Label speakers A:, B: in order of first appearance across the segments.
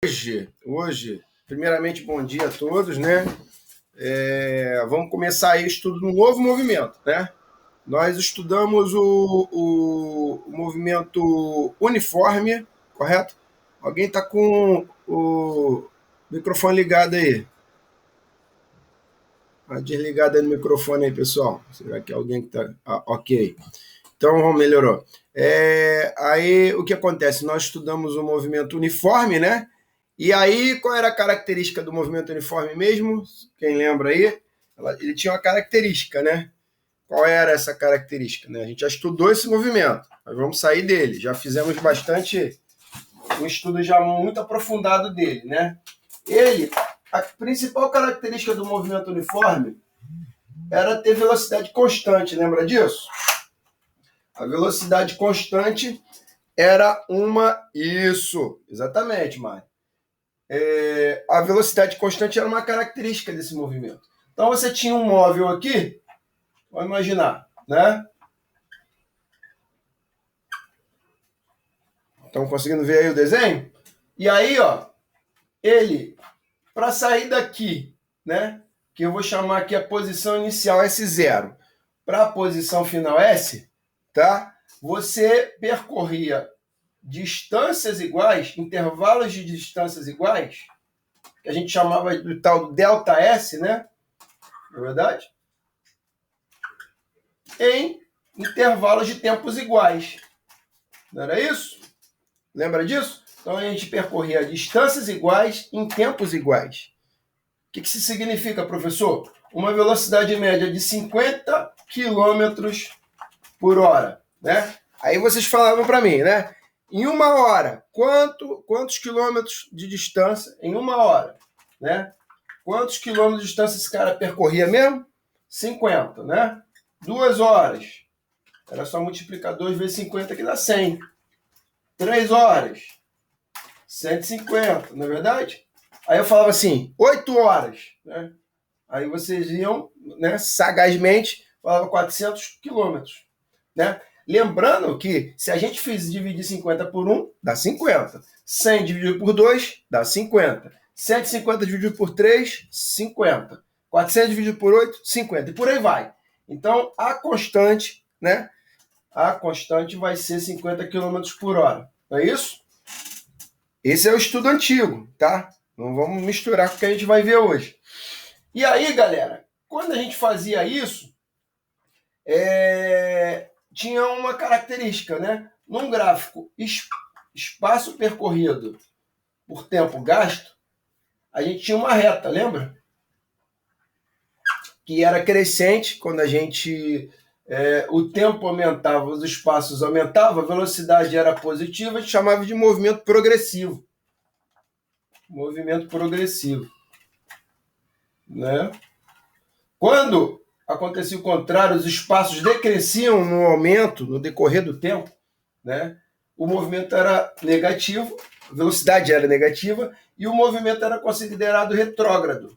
A: Hoje, primeiramente, bom dia a todos, né? Vamos começar aí o estudo de um novo movimento, né? Nós estudamos o movimento uniforme, correto? Alguém está com o microfone ligado aí? Desligado aí no microfone aí, pessoal. Será que alguém que está... ok. Então, melhorou. Aí, o que acontece? Nós estudamos o movimento uniforme, né? E aí, qual era a característica do movimento uniforme mesmo? Quem lembra aí? Ele tinha uma característica, né? Qual era essa característica? Né? A gente já estudou esse movimento, nós vamos sair dele. Já fizemos um estudo já muito aprofundado dele, né? A principal característica do movimento uniforme era ter velocidade constante, lembra disso? A velocidade constante era Isso, exatamente, Mário. A velocidade constante era uma característica desse movimento. Então você tinha um móvel aqui, vamos imaginar, né? Estão conseguindo ver aí o desenho? E aí, ó, ele, para sair daqui, né? Que eu vou chamar aqui a posição inicial S0, para a posição final S, tá? Você percorria distâncias iguais, intervalos de distâncias iguais, que a gente chamava do tal do delta S, né? Não é verdade? Em intervalos de tempos iguais. Não era isso? Lembra disso? Então a gente percorria distâncias iguais em tempos iguais. O que isso significa, professor? Uma velocidade média de 50 km por hora, né? Aí vocês falavam para mim, né? Em uma hora, quantos quilômetros de distância em uma hora, né? Quantos quilômetros de distância esse cara percorria mesmo? 50, né? 2 horas. Era só multiplicar 2 vezes 50 que dá 100. 3 horas. 150, não é verdade? Aí eu falava assim, 8 horas, né? Aí vocês iam, né, sagazmente, falava 400 quilômetros, né? Lembrando que se a gente dividir 50 por 1, dá 50. 100 dividido por 2, dá 50. 150 dividido por 3, 50. 400 dividido por 8, 50. E por aí vai. Então, a constante, né? A constante vai ser 50 km por hora. Não é isso? Esse é o estudo antigo, tá? Não vamos misturar com o que a gente vai ver hoje. E aí, galera, quando a gente fazia isso, tinha uma característica, né? Num gráfico espaço percorrido por tempo gasto, a gente tinha uma reta, lembra? Que era crescente, quando o tempo aumentava, os espaços aumentavam, a velocidade era positiva, a gente chamava de movimento progressivo. Movimento progressivo. Né? Quando acontecia o contrário, os espaços decresciam no aumento, no decorrer do tempo, né? O movimento era negativo, a velocidade era negativa e o movimento era considerado retrógrado.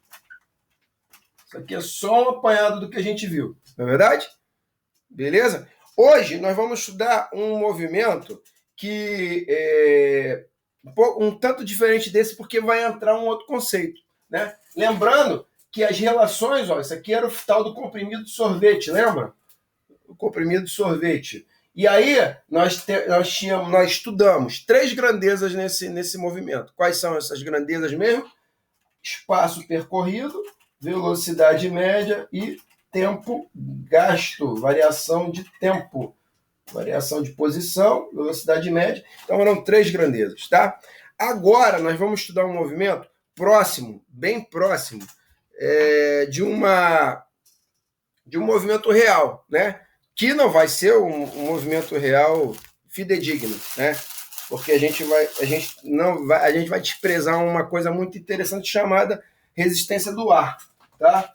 A: Isso aqui é só um apanhado do que a gente viu, não é verdade? Beleza? Hoje nós vamos estudar um movimento que é um tanto diferente desse, porque vai entrar um outro conceito, né? Lembrando que as relações, ó, isso aqui era o tal do comprimido de sorvete, lembra? O comprimido de sorvete. E aí nós estudamos 3 grandezas nesse movimento. Quais são essas grandezas mesmo? Espaço percorrido, velocidade média e tempo gasto, variação de tempo, variação de posição, velocidade média. Então eram 3 grandezas, tá? Agora nós vamos estudar um movimento próximo, bem próximo, de um movimento real, né? Que não vai ser um movimento real fidedigno, né? Porque a gente vai desprezar uma coisa muito interessante chamada resistência do ar, tá?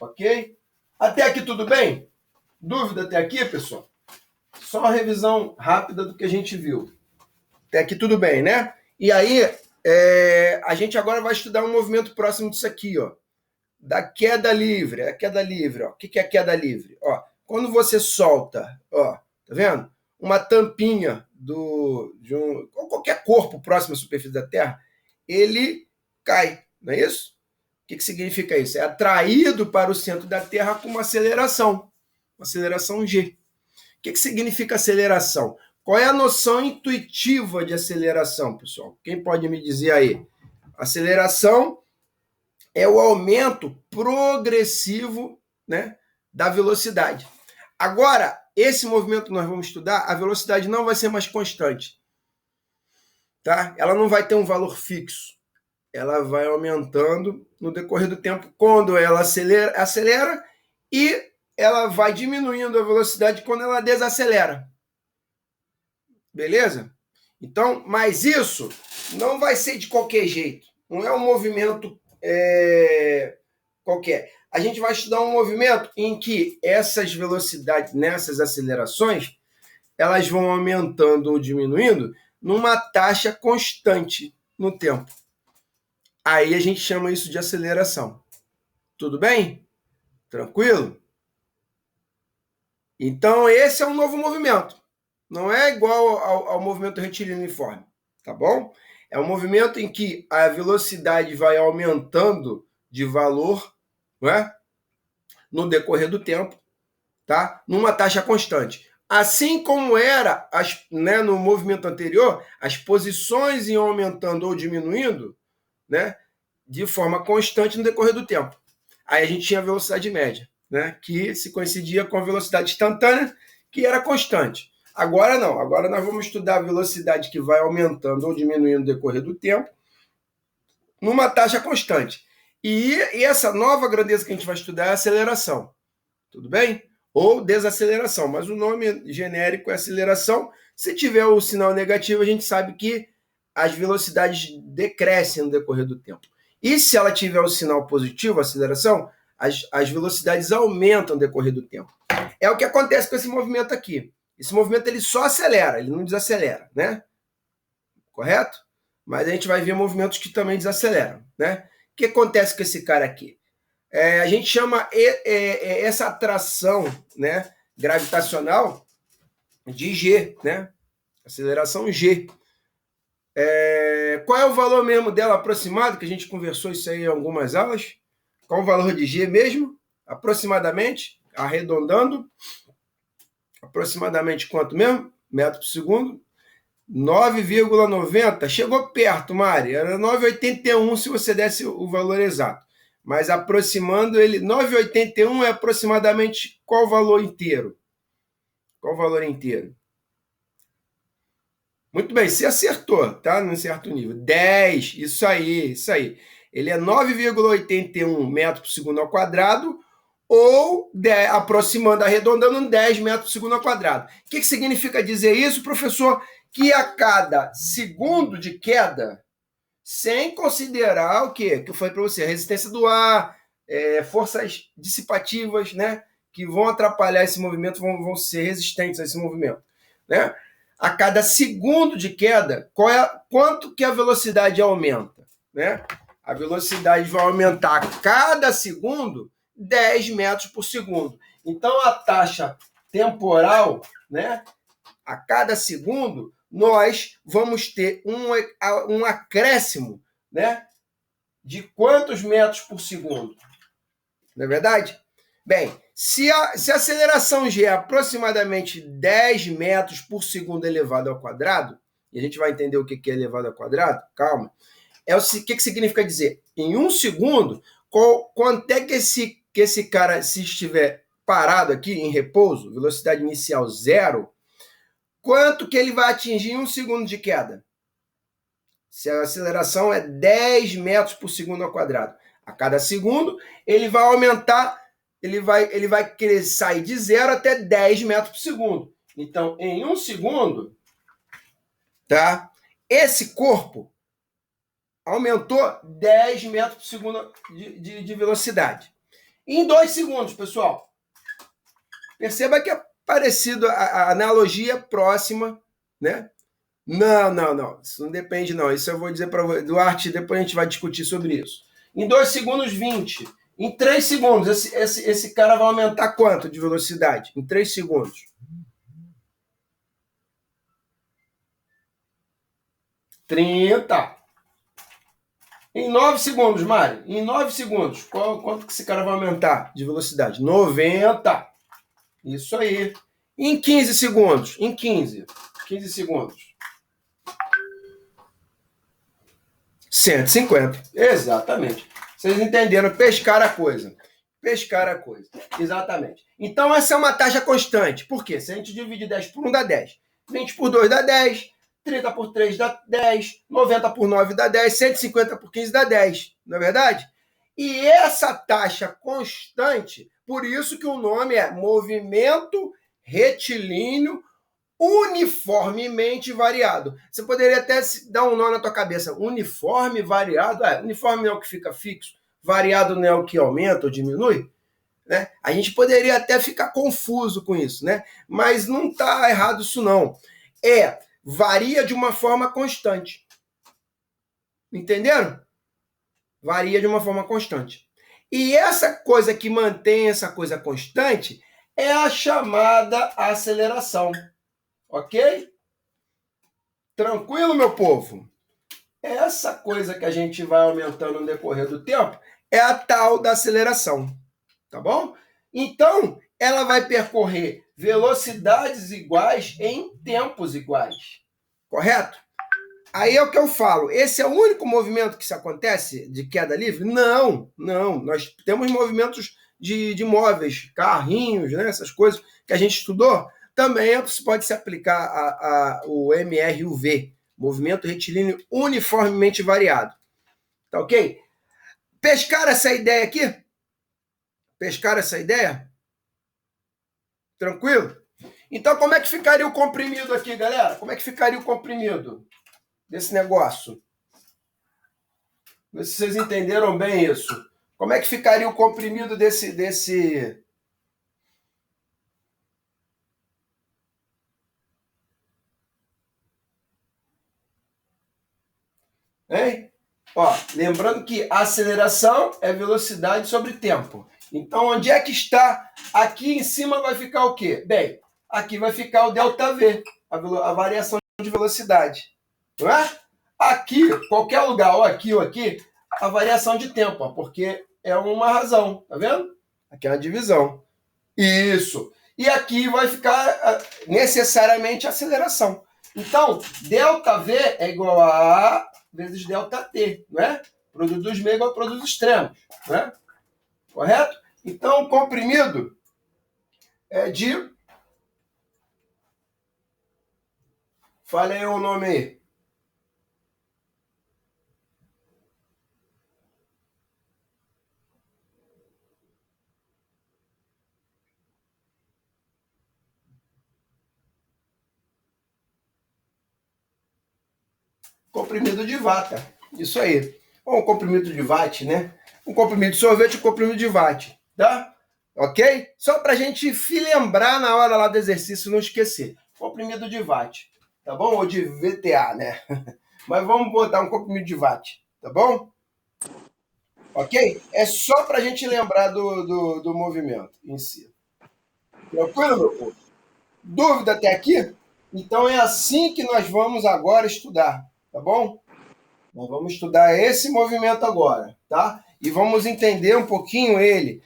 A: Ok? Até aqui tudo bem? Dúvida até aqui, pessoal? Só uma revisão rápida do que a gente viu. Até aqui tudo bem, né? E aí, a gente agora vai estudar um movimento próximo disso aqui, ó. Da queda livre. A queda livre, ó. O que é a queda livre? Ó, quando você solta, ó, tá vendo? Uma tampinha de qualquer corpo próximo à superfície da Terra, ele cai, não é isso? O que significa isso? É atraído para o centro da Terra com uma aceleração G. O que significa aceleração? Qual é a noção intuitiva de aceleração, pessoal? Quem pode me dizer aí? Aceleração é o aumento progressivo, né, da velocidade. Agora, esse movimento que nós vamos estudar, a velocidade não vai ser mais constante. Tá? Ela não vai ter um valor fixo. Ela vai aumentando no decorrer do tempo. Quando ela acelera e ela vai diminuindo a velocidade quando ela desacelera. Beleza? Então, mas isso não vai ser de qualquer jeito. Não é um movimento qualquer. A gente vai estudar um movimento em que essas velocidades, nessas acelerações, elas vão aumentando ou diminuindo numa taxa constante no tempo. Aí a gente chama isso de aceleração. Tudo bem? Tranquilo? Então, esse é um novo movimento. Não é igual ao movimento retilíneo uniforme, tá bom? É um movimento em que a velocidade vai aumentando de valor, não é? No decorrer do tempo, tá? Numa taxa constante. Assim como era no movimento anterior, as posições iam aumentando ou diminuindo, né? De forma constante no decorrer do tempo. Aí a gente tinha a velocidade média, né? Que se coincidia com a velocidade instantânea, que era constante. Agora não, agora nós vamos estudar a velocidade que vai aumentando ou diminuindo no decorrer do tempo, numa taxa constante. E essa nova grandeza que a gente vai estudar é a aceleração. Tudo bem? Ou desaceleração, mas o nome genérico é aceleração. Se tiver o sinal negativo, a gente sabe que as velocidades decrescem no decorrer do tempo. E se ela tiver o sinal positivo, aceleração, as velocidades aumentam no decorrer do tempo. É o que acontece com esse movimento aqui. Esse movimento ele só acelera, ele não desacelera, né? Correto? Mas a gente vai ver movimentos que também desaceleram, né? O que acontece com esse cara aqui? A gente chama essa atração, né, gravitacional de G, né? Aceleração G. Qual é o valor mesmo dela aproximado? Que a gente conversou isso aí em algumas aulas. Qual o valor de G mesmo? Aproximadamente, arredondando. Aproximadamente quanto mesmo? Metro por segundo. 9,90. Chegou perto, Mari. Era 9,81 se você desse o valor exato. Mas aproximando ele, 9,81 é aproximadamente qual valor inteiro? Qual valor inteiro? Muito bem, você acertou, tá? Num certo nível. 10, isso aí, isso aí. Ele é 9,81 metros por segundo ao quadrado, ou, aproximando, arredondando, 10 metros por segundo ao quadrado. O que significa dizer isso, professor? Que a cada segundo de queda, sem considerar o quê? Que eu falei para você, a resistência do ar, forças dissipativas, né? Que vão atrapalhar esse movimento, vão ser resistentes a esse movimento, né? A cada segundo de queda, quanto que a velocidade aumenta, né? A velocidade vai aumentar a cada segundo 10 metros por segundo. Então, a taxa temporal, né? A cada segundo, nós vamos ter um acréscimo, né? De quantos metros por segundo? Não é verdade? Bem, se a aceleração G é aproximadamente 10 metros por segundo elevado ao quadrado, e a gente vai entender o que é elevado ao quadrado, calma, o que significa dizer? Em um segundo, quanto é que esse cara, se estiver parado aqui, em repouso, velocidade inicial 0, quanto que ele vai atingir em um segundo de queda? Se a aceleração é 10 metros por segundo ao quadrado. A cada segundo, ele vai aumentar, ele vai querer sair de 0 até 10 metros por segundo. Então, em um segundo, tá? Esse corpo aumentou 10 metros por segundo de velocidade. Em 2 segundos, pessoal. Perceba que é parecido, a analogia é próxima, né? Não. Isso não depende, não. Isso eu vou dizer para o Duarte, depois a gente vai discutir sobre isso. Em 2 segundos, 20. Em 3 segundos, esse cara vai aumentar quanto de velocidade? Em 3 segundos. 30. Em 9 segundos, Mari, em 9 segundos, quanto que esse cara vai aumentar de velocidade? 90. Isso aí. Em 15 segundos, em 15 segundos. 150. Exatamente. Vocês entenderam? Pescar a coisa. Pescar a coisa. Exatamente. Então, essa é uma taxa constante. Por quê? Se a gente dividir 10 por 1 dá 10. 20 por 2 dá 10. 30 por 3 dá 10. 90 por 9 dá 10. 150 por 15 dá 10. Não é verdade? E essa taxa constante, por isso que o nome é movimento retilíneo uniformemente variado. Você poderia até dar um nó na tua cabeça. Uniforme variado? Uniforme não é o que fica fixo. Variado não é o que aumenta ou diminui? Né? A gente poderia até ficar confuso com isso, né? Mas não está errado isso não. Varia de uma forma constante. Entenderam? Varia de uma forma constante. E essa coisa que mantém essa coisa constante é a chamada aceleração. Ok? Tranquilo, meu povo? Essa coisa que a gente vai aumentando no decorrer do tempo é a tal da aceleração. Tá bom? Então, ela vai percorrer velocidades iguais em tempos iguais. Correto? Aí é o que eu falo. Esse é o único movimento que isso acontece de queda livre? Não, não. Nós temos movimentos de móveis, carrinhos, né? Essas coisas que a gente estudou. Também pode se aplicar o MRUV, movimento retilíneo uniformemente variado. Tá ok? Pescar essa ideia aqui? Pescar essa ideia? Tranquilo? Então, como é que ficaria o comprimido aqui, galera? Como é que ficaria o comprimido desse negócio? Vê se vocês entenderam bem isso. Como é que ficaria o comprimido desse... Hein? Ó, lembrando que aceleração é velocidade sobre tempo. Então, onde é que está? Aqui em cima vai ficar o quê? Bem, aqui vai ficar o ΔV, a variação de velocidade. Não é? Aqui, qualquer lugar, ou aqui, a variação de tempo, ó, porque é uma razão, tá vendo? Aqui é uma divisão. Isso. E aqui vai ficar necessariamente a aceleração. Então, ΔV é igual a A vezes ΔT, não é? Produto dos meios igual ao produto dos extremos, não é? Correto? Então, o comprimido é de... Fale aí o nome aí. Comprimido de vata. Isso aí. Ou um comprimido de watt, né? Um comprimido de sorvete e um comprimido de watt. Tá? Ok? Só para a gente se lembrar na hora lá do exercício, não esquecer. Comprimido de watt. Tá bom? Ou de VTA, né? Mas vamos botar um comprimido de watt. Tá bom? Ok? É só para a gente lembrar do movimento em si. Tranquilo, meu povo? Dúvida até aqui? Então é assim que nós vamos agora estudar. Tá bom? Nós vamos estudar esse movimento agora, tá? E vamos entender um pouquinho ele.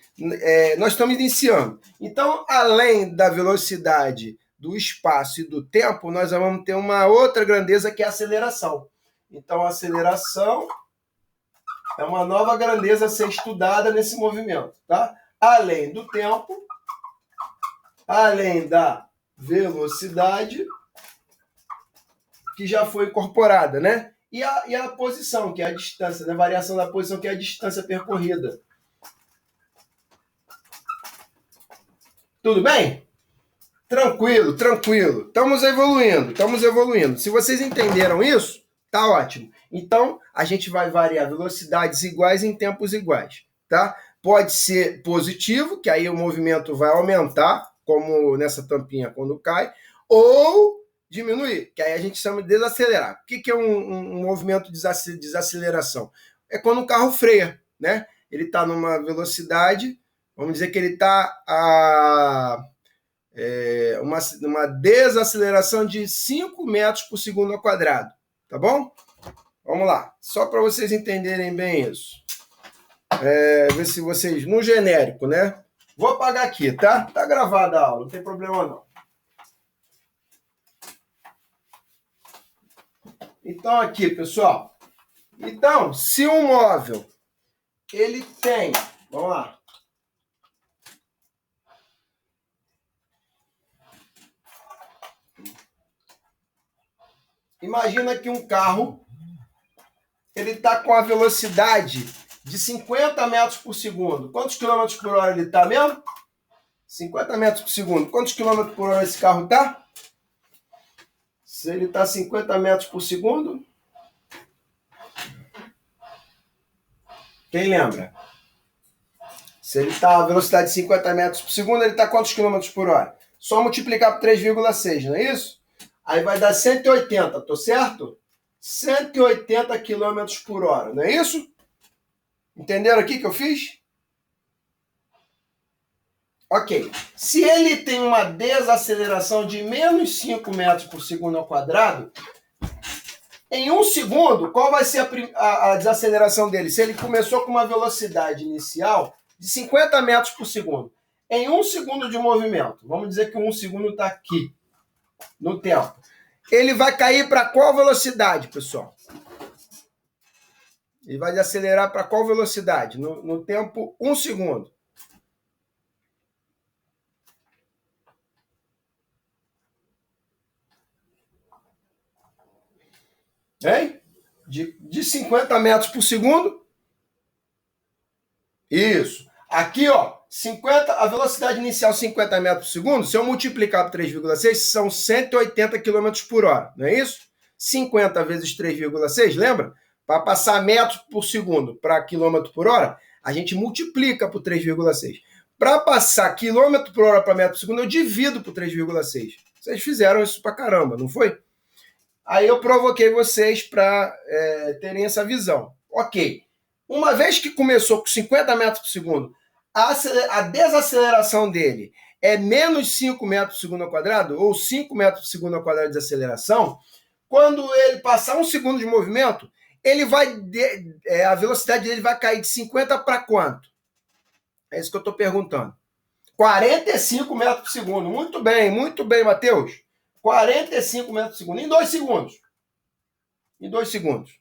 A: Nós estamos iniciando. Então, além da velocidade, do espaço e do tempo, nós vamos ter uma outra grandeza que é a aceleração. Então, a aceleração é uma nova grandeza a ser estudada nesse movimento, tá? Além do tempo, além da velocidade, que já foi incorporada, né? E a posição, que é a distância, né? A variação da posição, que é a distância percorrida. Tudo bem? Tranquilo, tranquilo. Estamos evoluindo, estamos evoluindo. Se vocês entenderam isso, tá ótimo. Então, a gente vai variar velocidades iguais em tempos iguais, tá? Pode ser positivo, que aí o movimento vai aumentar, como nessa tampinha quando cai, ou diminuir, que aí a gente chama de desacelerar. O que é um movimento de desaceleração? É quando o carro freia, né? Ele está numa velocidade, vamos dizer que ele está a uma desaceleração de 5 metros por segundo ao quadrado, tá bom? Vamos lá, só para vocês entenderem bem isso. Ver se vocês, no genérico, né? Vou apagar aqui, tá? Tá gravada a aula, não tem problema não. Então aqui, pessoal. Então, se um móvel, ele tem, vamos lá. Imagina que um carro, ele está com a velocidade de 50 metros por segundo. Quantos quilômetros por hora ele está mesmo? 50 metros por segundo. Quantos quilômetros por hora esse carro está? Se ele está 50 metros por segundo... Quem lembra? Se ele está a velocidade de 50 metros por segundo, ele está quantos quilômetros por hora? Só multiplicar por 3,6, não é isso? Aí vai dar 180, tô certo? 180 quilômetros por hora, não é isso? Entenderam aqui que eu fiz? Ok. Se ele tem uma desaceleração de menos 5 metros por segundo ao quadrado, em 1 segundo, qual vai ser a desaceleração dele? Se ele começou com uma velocidade inicial de 50 metros por segundo, em 1 segundo de movimento, vamos dizer que 1 segundo está aqui, no tempo, ele vai cair para qual velocidade, pessoal? Ele vai acelerar para qual velocidade? No tempo 1 segundo. Hein? De 50 metros por segundo. Isso. Aqui, ó, 50, a velocidade inicial 50 metros por segundo, se eu multiplicar por 3,6, são 180 km por hora, não é isso? 50 vezes 3,6, lembra? Para passar metros por segundo para quilômetro por hora, a gente multiplica por 3,6. Para passar quilômetro por hora para metro por segundo, eu divido por 3,6. Vocês fizeram isso para caramba, não foi? Aí eu provoquei vocês para terem essa visão. Ok. Uma vez que começou com 50 metros por segundo, a desaceleração dele é menos 5 metros por segundo ao quadrado, ou 5 metros por segundo ao quadrado de aceleração, quando ele passar 1 segundo de movimento, ele vai a velocidade dele vai cair de 50 para quanto? É isso que eu estou perguntando. 45 metros por segundo. Muito bem, Matheus. 45 metros por segundo. Em 2 segundos. Em 2 segundos.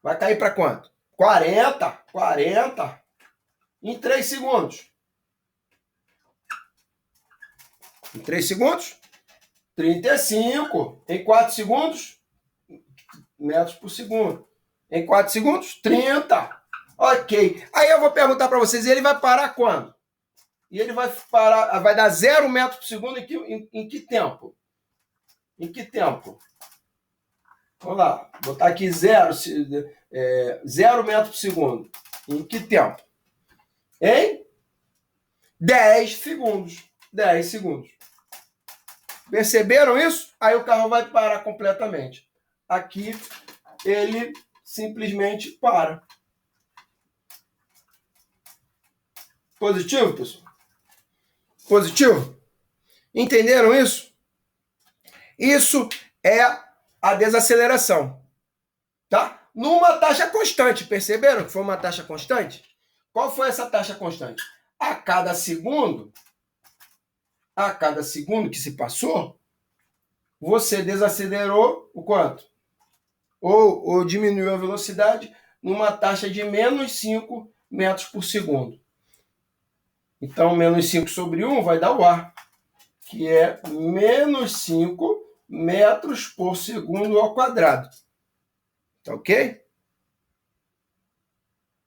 A: Vai cair para quanto? 40. Em 3 segundos. Em 3 segundos, 35. Em 4 segundos, metros por segundo. Em 4 segundos, 30. Ok. Aí eu vou perguntar para vocês, ele vai parar quando? E ele vai parar, vai dar 0 metros por segundo em que tempo? Em que tempo? Vamos lá, botar aqui 0 metros por segundo. Em que tempo? Em 10 segundos. 10 segundos. Perceberam isso? Aí o carro vai parar completamente. Aqui ele simplesmente para. Positivo, pessoal? Positivo? Entenderam isso? Isso é a desaceleração. Tá? Numa taxa constante. Perceberam que foi uma taxa constante? Qual foi essa taxa constante? A cada segundo que se passou, você desacelerou o quanto? Ou diminuiu a velocidade numa taxa de menos 5 metros por segundo. Então, menos 5 sobre 1 vai dar o ar, que é menos 5 metros por segundo ao quadrado. Tá ok?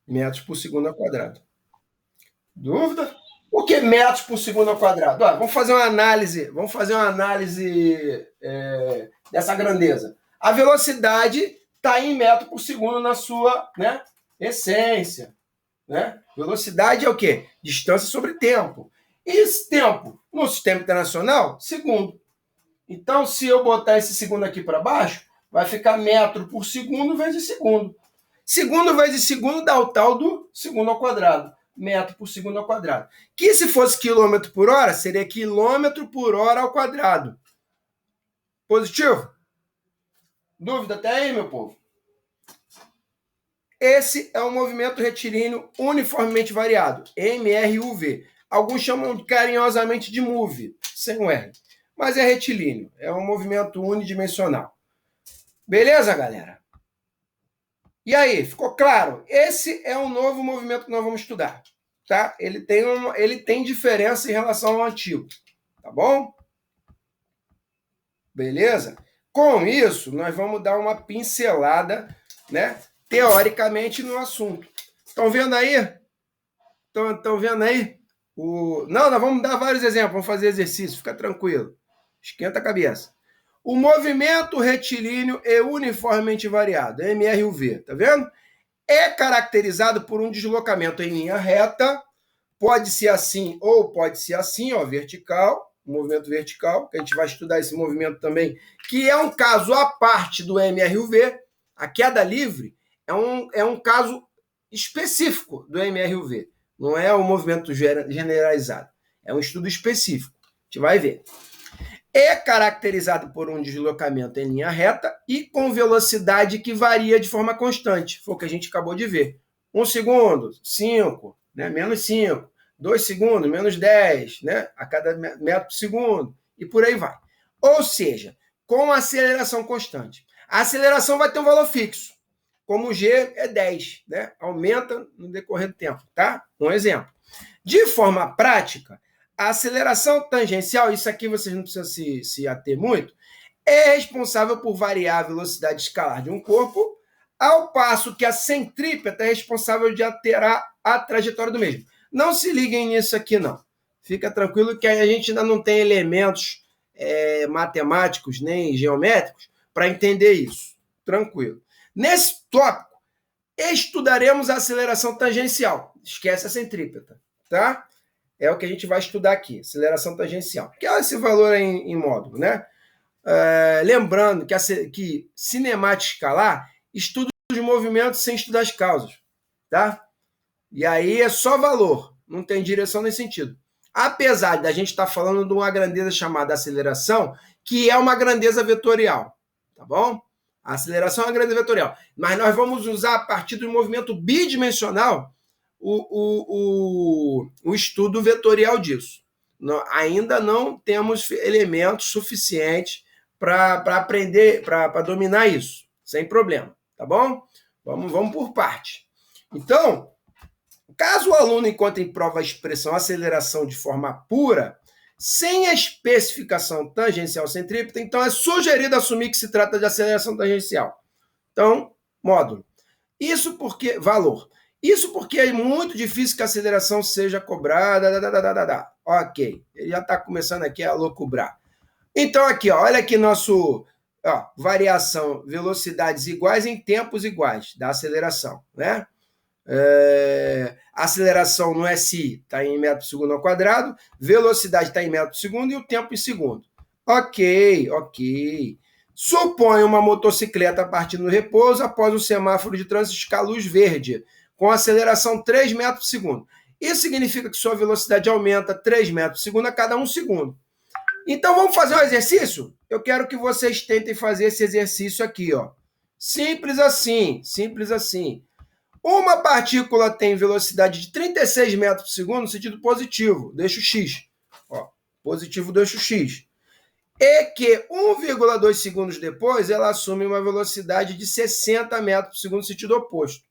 A: Metros por segundo ao quadrado. Dúvida? O que é metros por segundo ao quadrado? Vamos fazer uma análise dessa grandeza. A velocidade está em metro por segundo na sua essência. Né? Velocidade é o quê? Distância sobre tempo. E esse tempo, no sistema internacional, segundo. Então, se eu botar esse segundo aqui para baixo, vai ficar metro por segundo vezes segundo. Segundo vezes segundo dá o tal do segundo ao quadrado. Metro por segundo ao quadrado. Que se fosse quilômetro por hora, seria quilômetro por hora ao quadrado. Positivo? Dúvida até aí, meu povo? Esse é um movimento retilíneo uniformemente variado, MRUV. Alguns chamam carinhosamente de MUV, sem o R. Mas é retilíneo, é um movimento unidimensional. Beleza, galera? E aí, ficou claro? Esse é um novo movimento que nós vamos estudar. Tá? Ele tem diferença em relação ao antigo. Tá bom? Beleza? Com isso, nós vamos dar uma pincelada, né, teoricamente no assunto. Estão vendo aí? Estão vendo aí? Não, nós vamos dar vários exemplos, vamos fazer exercício, fica tranquilo. Esquenta a cabeça. O movimento retilíneo é uniformemente variado, MRUV, tá vendo? É caracterizado por um deslocamento em linha reta, pode ser assim ou pode ser assim, ó, vertical, movimento vertical, que a gente vai estudar esse movimento também, que é um caso à parte do MRUV. A queda livre é um caso específico do MRUV, não é um movimento generalizado, é um estudo específico, a gente vai ver. É caracterizado por um deslocamento em linha reta e com velocidade que varia de forma constante, foi o que a gente acabou de ver. 1 segundo, 5, né? Menos 5. 2 segundos, menos 10, né? A cada metro por segundo, e por aí vai. Ou seja, com aceleração constante. A aceleração vai ter um valor fixo, como o G é 10, né? Aumenta no decorrer do tempo, tá? Um exemplo. De forma prática, a aceleração tangencial, isso aqui vocês não precisam se ater muito, é responsável por variar a velocidade escalar de um corpo, ao passo que a centrípeta é responsável de alterar a trajetória do mesmo. Não se liguem nisso aqui, não. Fica tranquilo que a gente ainda não tem elementos matemáticos nem geométricos para entender isso. Tranquilo. Nesse tópico, estudaremos a aceleração tangencial. Esquece a centrípeta, tá? É o que a gente vai estudar aqui, aceleração tangencial. Que é esse valor em módulo, né? Lembrando que cinemática escalar estuda os movimentos sem estudar as causas, tá? E aí é só valor, não tem direção nesse sentido. Apesar da gente estar falando de uma grandeza chamada aceleração, que é uma grandeza vetorial, tá bom? A aceleração é uma grandeza vetorial. Mas nós vamos usar, a partir do movimento bidimensional, o estudo vetorial disso. Ainda não temos elementos suficientes para aprender, para dominar isso, sem problema, tá bom? Vamos por parte. Então, caso o aluno encontre em prova a expressão aceleração de forma pura, sem a especificação tangencial centrípeta, então é sugerido assumir que se trata de aceleração tangencial. Então, módulo. Isso porque, valor. Isso porque é muito difícil que a aceleração seja cobrada. Ok, ele já está começando aqui a loucubrar. Então, aqui, ó, olha aqui nosso variação, velocidades iguais em tempos iguais da aceleração, né? A aceleração no SI está em metro por segundo ao quadrado, velocidade está em metro por segundo e o tempo em segundo. Ok. Supõe uma motocicleta partindo no repouso após um semáforo de trânsito de luz verde, com aceleração 3 metros por segundo. Isso significa que sua velocidade aumenta 3 metros por segundo a cada 1 segundo. Então, vamos fazer um exercício? Eu quero que vocês tentem fazer esse exercício aqui, ó. Simples assim. Uma partícula tem velocidade de 36 metros por segundo no sentido positivo, deixa o x. Ó, positivo, deixa o x. E que 1,2 segundos depois ela assume uma velocidade de 60 metros por segundo no sentido oposto.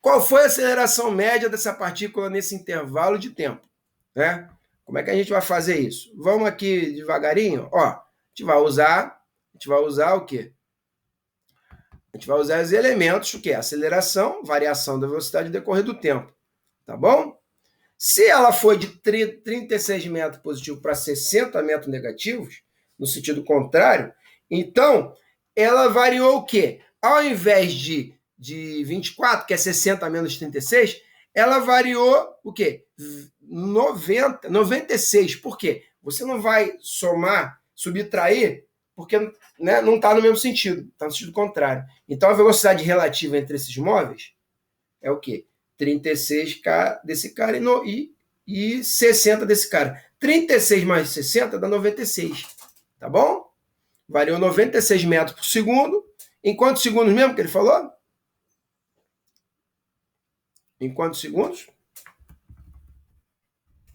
A: Qual foi a aceleração média dessa partícula nesse intervalo de tempo? Né? Como é que a gente vai fazer isso? Vamos aqui devagarinho. Ó, a gente vai usar o quê? A gente vai usar os elementos, o quê? Aceleração, variação da velocidade no decorrer do tempo. Tá bom? Se ela foi de 36 metros positivo para 60 metros negativos, no sentido contrário, então ela variou o quê? Ao invés de 24, que é 60 menos 36, ela variou o quê? 96. Por quê? Você não vai somar, subtrair, porque, né, não está no mesmo sentido, está no sentido contrário. Então a velocidade relativa entre esses móveis é o quê? 36 desse cara e 60 desse cara. 36 mais 60 dá 96. Tá bom? Variou 96 metros por segundo. Em quantos segundos mesmo que ele falou? Em quantos segundos?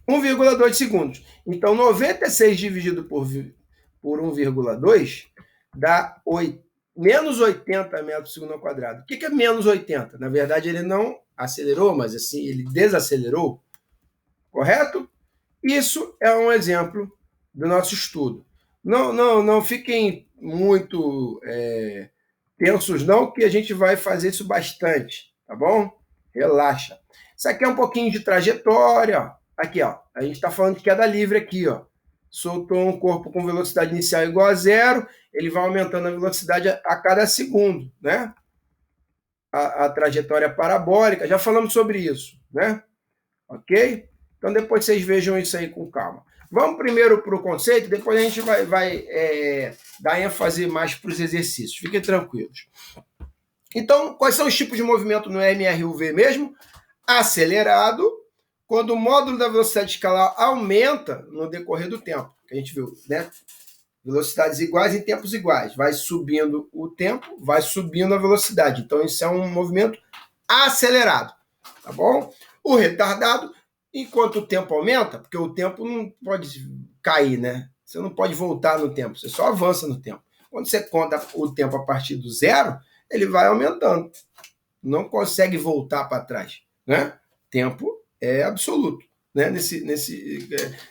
A: 1,2 segundos. Então, 96 dividido por 1,2 dá menos 80 metros por segundo ao quadrado. O que é menos 80? Na verdade, ele não acelerou, mas assim, ele desacelerou. Correto? Isso é um exemplo do nosso estudo. Não fiquem muito tensos, não, que a gente vai fazer isso bastante, tá bom? Relaxa. Isso aqui é um pouquinho de trajetória, ó. Aqui, ó. A gente está falando de queda livre aqui, ó. Soltou um corpo com velocidade inicial igual a zero, ele vai aumentando a velocidade a cada segundo, né? A trajetória parabólica, já falamos sobre isso, né? Ok? Então depois vocês vejam isso aí com calma. Vamos primeiro para o conceito, depois a gente vai dar ênfase mais para os exercícios. Fiquem tranquilos. Então, quais são os tipos de movimento no MRUV mesmo? Acelerado, quando o módulo da velocidade escalar aumenta no decorrer do tempo. Que a gente viu, né? Velocidades iguais em tempos iguais. Vai subindo o tempo, vai subindo a velocidade. Então, isso é um movimento acelerado. Tá bom? O retardado, enquanto o tempo aumenta, porque o tempo não pode cair, né? Você não pode voltar no tempo, você só avança no tempo. Quando você conta o tempo a partir do zero, ele vai aumentando. Não consegue voltar para trás, né? Tempo é absoluto, né?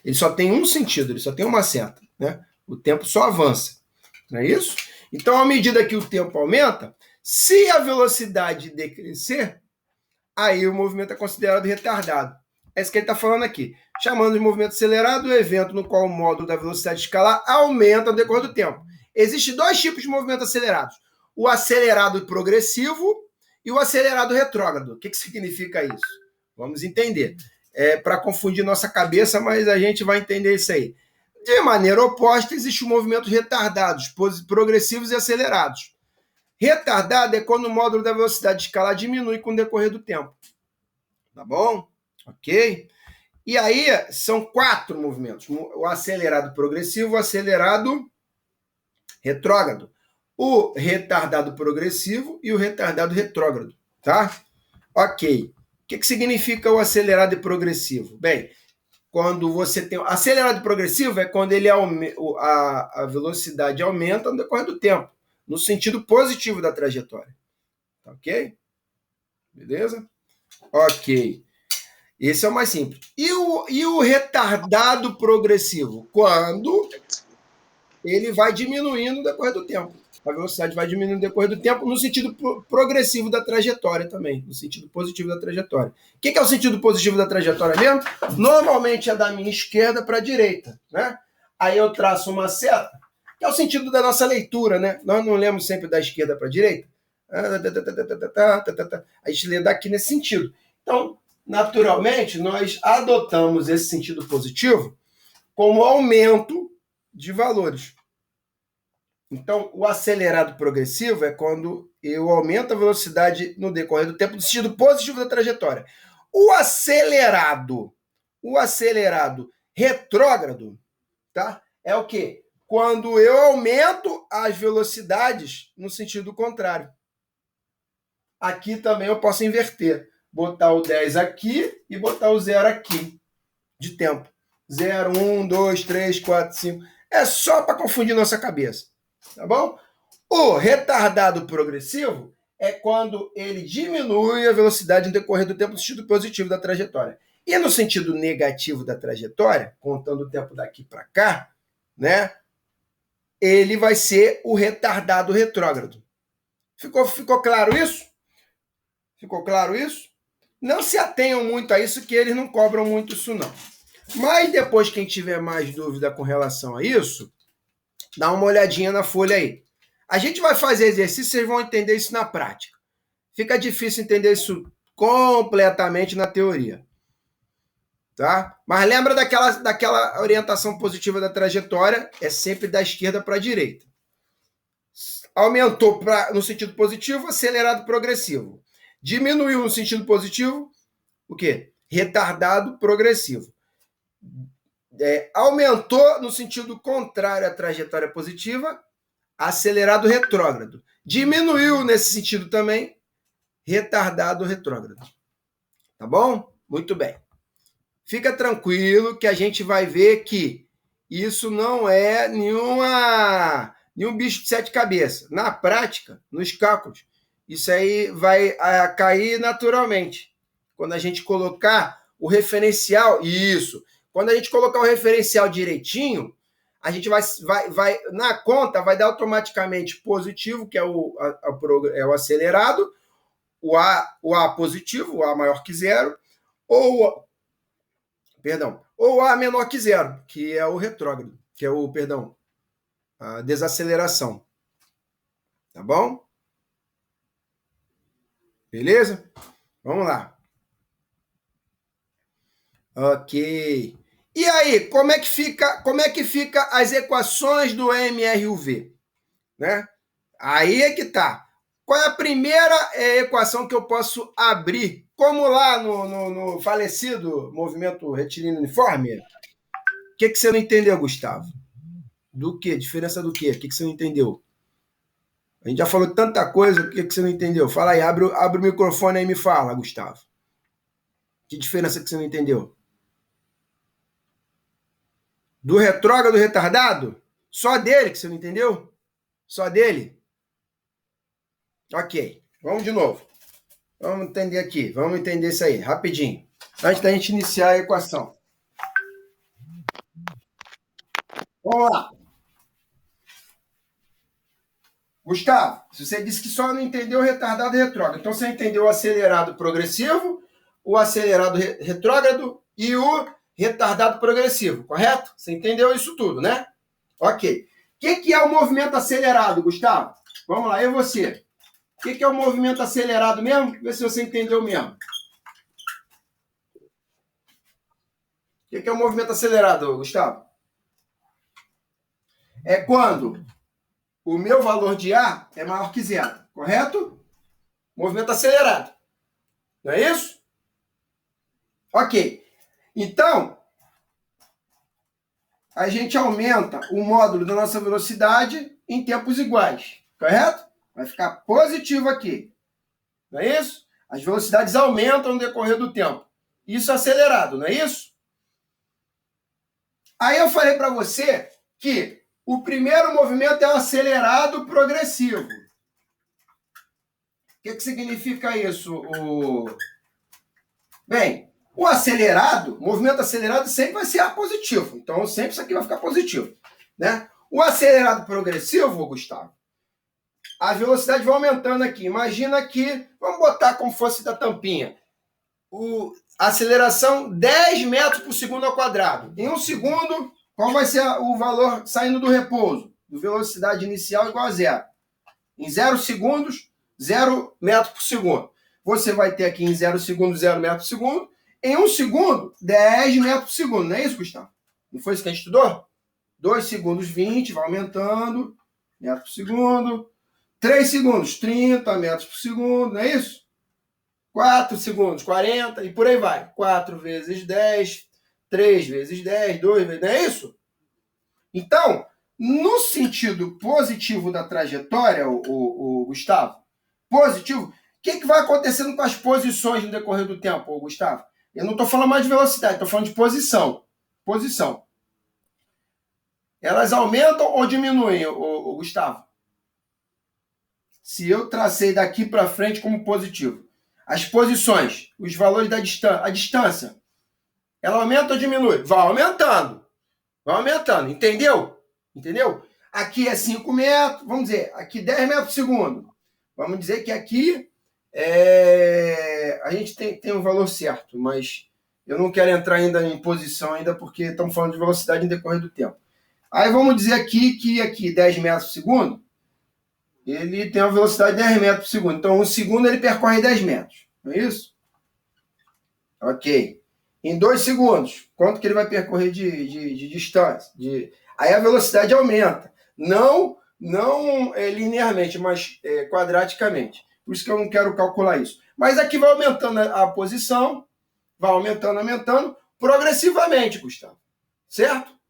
A: Ele só tem um sentido, ele só tem uma seta, né? O tempo só avança, não é isso? Então, à medida que o tempo aumenta, se a velocidade decrescer, aí o movimento é considerado retardado. É isso que ele está falando aqui. Chamando de movimento acelerado o evento no qual o módulo da velocidade escalar aumenta no decorrer do tempo. Existem dois tipos de movimento acelerados. O acelerado progressivo e o acelerado retrógrado. O que significa isso? Vamos entender. É para confundir nossa cabeça, mas a gente vai entender isso aí. De maneira oposta, existe o movimento retardados, progressivos e acelerados. Retardado é quando o módulo da velocidade escalar diminui com o decorrer do tempo. Tá bom? Ok? E aí, são 4 movimentos. O acelerado progressivo, o acelerado retrógrado, o retardado progressivo e o retardado retrógrado. Tá? Ok. O que significa o acelerado e progressivo? Bem, quando você tem... Acelerado e progressivo é quando a velocidade aumenta no decorrer do tempo, no sentido positivo da trajetória. Tá ok? Beleza? Ok. Esse é o mais simples. E o retardado progressivo? Quando ele vai diminuindo no decorrer do tempo. A velocidade vai diminuindo no decorrer do tempo no sentido progressivo da trajetória também, no sentido positivo da trajetória. O que é o sentido positivo da trajetória mesmo? Normalmente é da minha esquerda para a direita, né? Aí eu traço uma seta, que é o sentido da nossa leitura, né? Nós não lemos sempre da esquerda para a direita. A gente lê daqui nesse sentido. Então, naturalmente, nós adotamos esse sentido positivo como aumento de valores. Então, o acelerado progressivo é quando eu aumento a velocidade no decorrer do tempo no sentido positivo da trajetória. O acelerado retrógrado, tá? É o quê? Quando eu aumento as velocidades no sentido contrário. Aqui também eu posso inverter. Botar o 10 aqui e botar o 0 aqui, de tempo. 0, 1, 2, 3, 4, 5. É só para confundir nossa cabeça. Tá bom? O retardado progressivo é quando ele diminui a velocidade no decorrer do tempo no sentido positivo da trajetória. E no sentido negativo da trajetória, contando o tempo daqui para cá, né? Ele vai ser o retardado retrógrado. Ficou claro isso? Ficou claro isso? Não se atenham muito a isso, que eles não cobram muito isso, não. Mas depois, quem tiver mais dúvida com relação a isso, dá uma olhadinha na folha aí. A gente vai fazer exercício, vocês vão entender isso na prática. Fica difícil entender isso completamente na teoria. Tá? Mas lembra daquela orientação positiva da trajetória, é sempre da esquerda para a direita. Aumentou no sentido positivo, acelerado progressivo. Diminuiu no sentido positivo, o quê? Retardado progressivo. Aumentou no sentido contrário à trajetória positiva, acelerado retrógrado. Diminuiu nesse sentido também, retardado retrógrado. Tá bom? Muito bem. Fica tranquilo que a gente vai ver que isso não é nenhum bicho de sete cabeças. Na prática, nos cálculos, isso aí vai cair naturalmente. Quando a gente colocar o referencial, isso. Quando a gente colocar o referencial direitinho, a gente vai na conta, vai dar automaticamente positivo, que é o acelerado, o A positivo, o A maior que zero, ou A menor que zero, que é o retrógrado, que é a desaceleração. Tá bom? Beleza? Vamos lá. Ok. E aí, como é que fica as equações do MRUV? Né? Aí é que tá. Qual é a primeira equação que eu posso abrir? Como lá no falecido movimento retilíneo uniforme? O que você não entendeu, Gustavo? Do quê? Diferença do quê? O que você não entendeu? A gente já falou tanta coisa, o que você não entendeu? Fala aí, abre o microfone aí e me fala, Gustavo. Que diferença que você não entendeu? Do retrógrado retardado? Só dele que você não entendeu? Só dele? Ok, vamos de novo. Vamos entender aqui, vamos entender isso aí, rapidinho. Antes da gente iniciar a equação. Vamos lá. Gustavo, você disse que só não entendeu o retardado retrógrado. Então você entendeu o acelerado progressivo, o acelerado retrógrado e o retardado progressivo, correto? Você entendeu isso tudo, né? Ok. O que é o movimento acelerado, Gustavo? Vamos lá, eu e você. O que é o movimento acelerado mesmo? Vê se você entendeu mesmo. O que é o movimento acelerado, Gustavo? É quando o meu valor de A é maior que zero, correto? Movimento acelerado. Não é isso? Ok. Então, a gente aumenta o módulo da nossa velocidade em tempos iguais, correto? Vai ficar positivo aqui. Não é isso? As velocidades aumentam no decorrer do tempo. Isso é acelerado, não é isso? Aí eu falei para você que o primeiro movimento é o acelerado progressivo. O que significa isso? Bem, o movimento acelerado sempre vai ser A positivo. Então, sempre isso aqui vai ficar positivo. Né? O acelerado progressivo, Gustavo, a velocidade vai aumentando aqui. Imagina que, vamos botar como fosse da tampinha, a aceleração 10 metros por segundo ao quadrado. Em um segundo, qual vai ser o valor saindo do repouso? De velocidade inicial igual a zero. Em 0 segundos, 0 metros por segundo. Você vai ter aqui em 0 segundos, 0 metros por segundo. Em um segundo, 10 metros por segundo. Não é isso, Gustavo? Não foi isso que a gente estudou? 2 segundos, 20, vai aumentando, metros por segundo. 3 segundos, 30 metros por segundo, não é isso? 4 segundos, 40 e por aí vai. 4 vezes 10, 3 vezes 10, 2 vezes... Não é isso? Então, no sentido positivo da trajetória, o Gustavo, positivo, o que vai acontecendo com as posições no decorrer do tempo, Gustavo? Eu não estou falando mais de velocidade, estou falando de posição. Posição. Elas aumentam ou diminuem, Gustavo? Se eu tracei daqui para frente como positivo. As posições, os valores da distância, a distância, ela aumenta ou diminui? Vai aumentando. Vai aumentando, entendeu? Entendeu? Aqui é 5 metros, vamos dizer, aqui 10 metros por segundo. Vamos dizer que aqui a gente tem um valor certo, mas eu não quero entrar ainda em posição ainda porque estamos falando de velocidade em decorrer do tempo. Aí vamos dizer aqui que aqui 10 metros por segundo, ele tem uma velocidade de 10 metros por segundo. Então, um segundo ele percorre 10 metros. Não é isso? Ok. Em 2 segundos, quanto que ele vai percorrer de distância? Aí a velocidade aumenta. Não linearmente, mas quadraticamente. Por isso que eu não quero calcular isso. Mas aqui vai aumentando a posição, vai aumentando, progressivamente, Gustavo. Certo?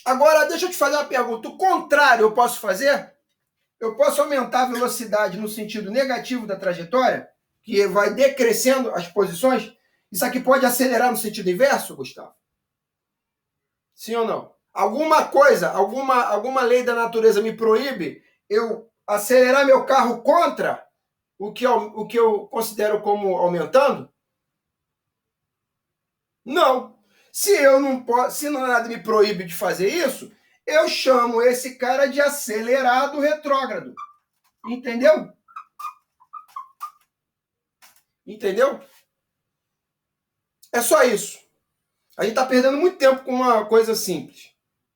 A: Agora, deixa eu te fazer uma pergunta. O contrário eu posso fazer? Eu posso aumentar a velocidade no sentido negativo da trajetória? que vai decrescendo as posições, isso aqui pode acelerar no sentido inverso, Gustavo? Sim ou não? Alguma coisa, alguma lei da natureza me proíbe eu acelerar meu carro contra o que eu considero como aumentando? Não. Se nada me proíbe de fazer isso, eu chamo esse cara de acelerado retrógrado. Entendeu? Entendeu? É só isso. A gente está perdendo muito tempo com uma coisa simples.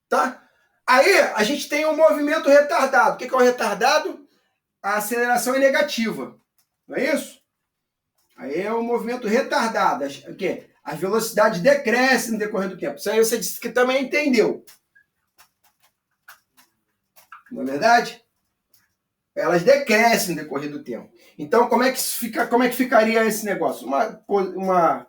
A: Tá? Aí a gente tem um movimento retardado. O que é o retardado? A aceleração é negativa. Não é isso? Aí é um movimento retardado. O quê? As velocidades decrescem no decorrer do tempo. Isso aí você disse que também entendeu. Não é verdade? Elas decrescem no decorrer do tempo. Então, como é que ficaria esse negócio? Uma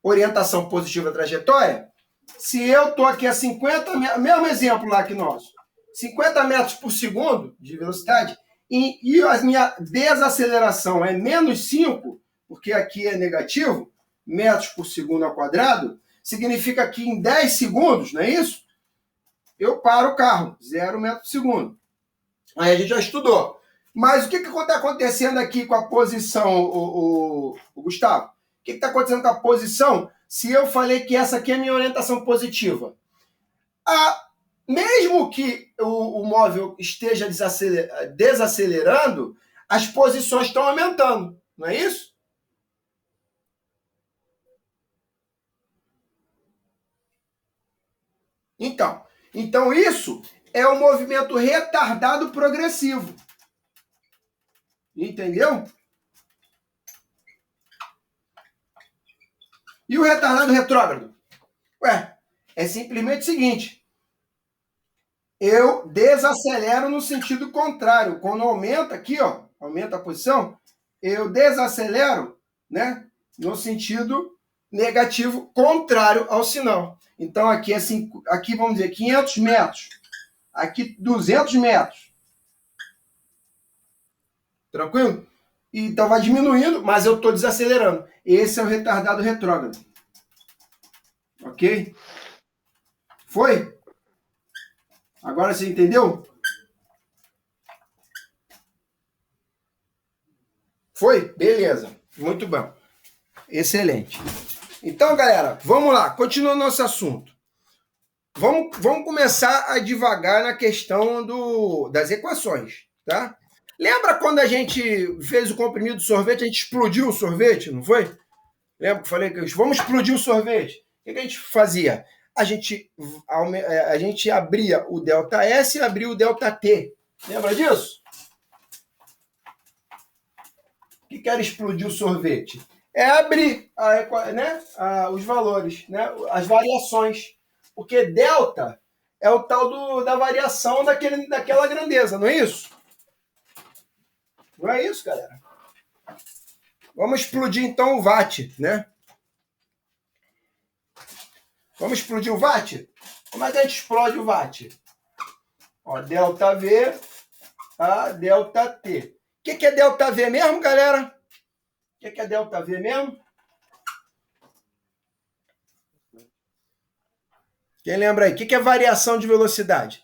A: orientação positiva da trajetória? Se eu estou aqui a 50 metros, mesmo exemplo lá que nosso, 50 metros por segundo de velocidade, e a minha desaceleração é menos 5, porque aqui é negativo, metros por segundo ao quadrado, significa que em 10 segundos, não é isso? Eu paro o carro, 0 metro por segundo. Aí a gente já estudou. Mas o que está acontecendo aqui com a posição, o Gustavo? O que está acontecendo com a posição se eu falei que essa aqui é a minha orientação positiva? Mesmo que o móvel esteja desacelerando, as posições estão aumentando, não é isso? Então isso é um movimento retardado progressivo. Entendeu? E o retardado retrógrado? Ué, é simplesmente o seguinte. Eu desacelero no sentido contrário. Quando aumenta aqui, ó, aumenta a posição, eu desacelero, né, no sentido negativo contrário ao sinal. Então aqui é aqui vamos dizer 500 metros, aqui 200 metros. Tranquilo? Então vai diminuindo, mas eu estou desacelerando. Esse é o retardado retrógrado. Ok? Foi? Agora você entendeu? Foi? Beleza. Muito bom. Excelente. Então, galera, vamos lá. Continuando nosso assunto. Vamos começar a divagar na questão das equações, tá? Lembra quando a gente fez o comprimido de sorvete, a gente explodiu o sorvete, não foi? Lembra que eu falei que vamos explodir o sorvete? O que a gente fazia? A gente abria o ΔS e abria o ΔT. Lembra disso? O que era explodir o sorvete? É abrir os valores, né? As variações. Porque delta é o tal da variação daquela grandeza, não é isso? Não é isso, galera? Vamos explodir então o watt, né? Vamos explodir o watt? Como é que a gente explode o watt? Ó, delta V a delta T. O que é delta V mesmo, galera? O que é delta V mesmo? Quem lembra aí? O que é variação de velocidade?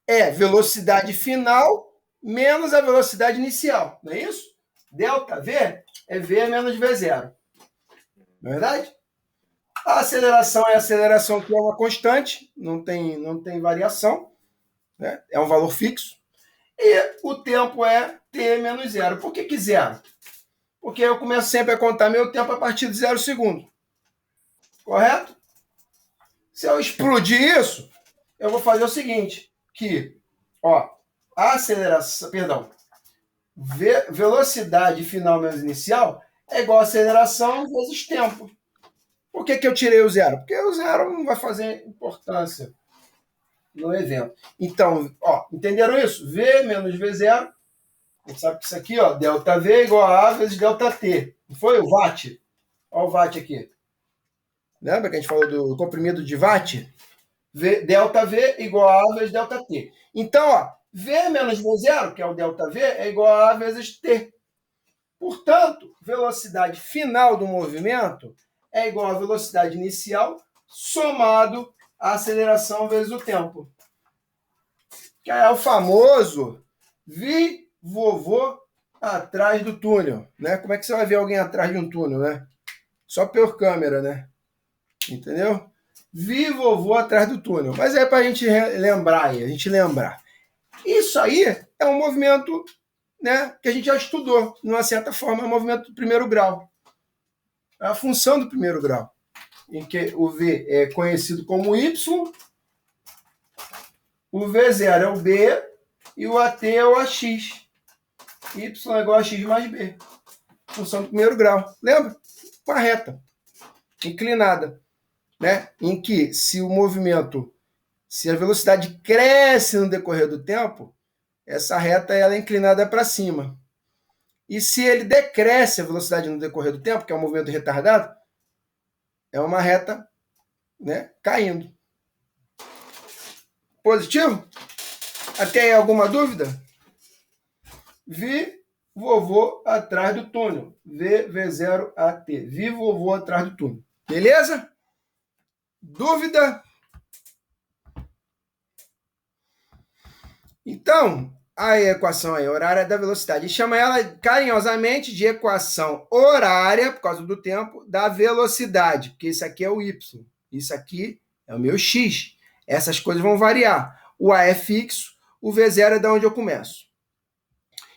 A: É velocidade final menos a velocidade inicial, não é isso? Delta V é V menos V0. Não é verdade? A aceleração é a aceleração que é uma constante, não tem variação, né? É um valor fixo. E o tempo é T menos 0. Por que 0? Porque eu começo sempre a contar meu tempo a partir de 0 segundo. Correto? Se eu explodir isso, eu vou fazer o seguinte, que, ó, a aceleração, velocidade final menos inicial é igual a aceleração vezes tempo. Por que eu tirei o 0? Porque o 0 não vai fazer importância no evento. Então, ó, entenderam isso? V menos V0, a gente sabe que isso aqui, ó, delta V é igual a vezes delta T. Não foi o watt? Olha o watt aqui. Lembra que a gente falou do comprimido de watt? Delta V igual a vezes delta T. Então, ó, V menos V0, que é o delta V, é igual a vezes T. Portanto, velocidade final do movimento é igual à velocidade inicial somado a aceleração vezes o tempo. Que é o famoso vi vovô atrás do túnel, né? Como é que você vai ver alguém atrás de um túnel, né? Só por câmera, né? Entendeu? Vi vovô atrás do túnel. Mas é para a gente lembrar aí, a gente lembrar. Isso aí é um movimento, né, que a gente já estudou, de uma certa forma, é um movimento do primeiro grau. É a função do primeiro grau, em que o V é conhecido como Y, o V0 é o B e o AT é o AX. Y é igual a X mais B. Função do primeiro grau. Lembra? Uma reta inclinada, né? Em que se o movimento, se a velocidade cresce no decorrer do tempo, essa reta ela é inclinada para cima. E se ele decresce a velocidade no decorrer do tempo, que é um movimento retardado, é uma reta, né, caindo. Positivo? Até aí alguma dúvida? Vi vovô atrás do túnel. V0AT. Vi vovô atrás do túnel. Beleza? Dúvida? Então, a equação aí, horária da velocidade. E chama ela carinhosamente de equação horária, por causa do tempo, da velocidade. Porque isso aqui é o Y. Isso aqui é o meu X. Essas coisas vão variar. O A é fixo, o V0 é de onde eu começo.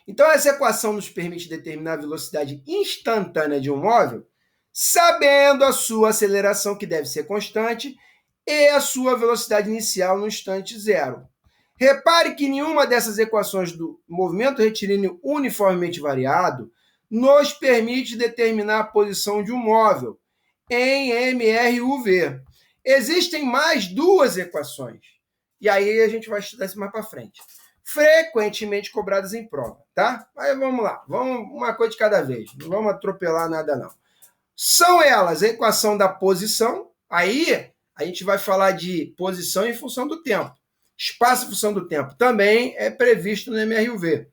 A: Então, essa equação nos permite determinar a velocidade instantânea de um móvel, sabendo a sua aceleração, que deve ser constante, e a sua velocidade inicial no instante zero. Repare que nenhuma dessas equações do movimento retilíneo uniformemente variado nos permite determinar a posição de um móvel em MRUV. Existem mais duas equações, e aí a gente vai estudar isso mais para frente, frequentemente cobradas em prova, tá? Mas vamos lá, vamos uma coisa de cada vez, não vamos atropelar nada não. São elas a equação da posição, aí a gente vai falar de posição em função do tempo. Espaço em função do tempo também é previsto no MRUV.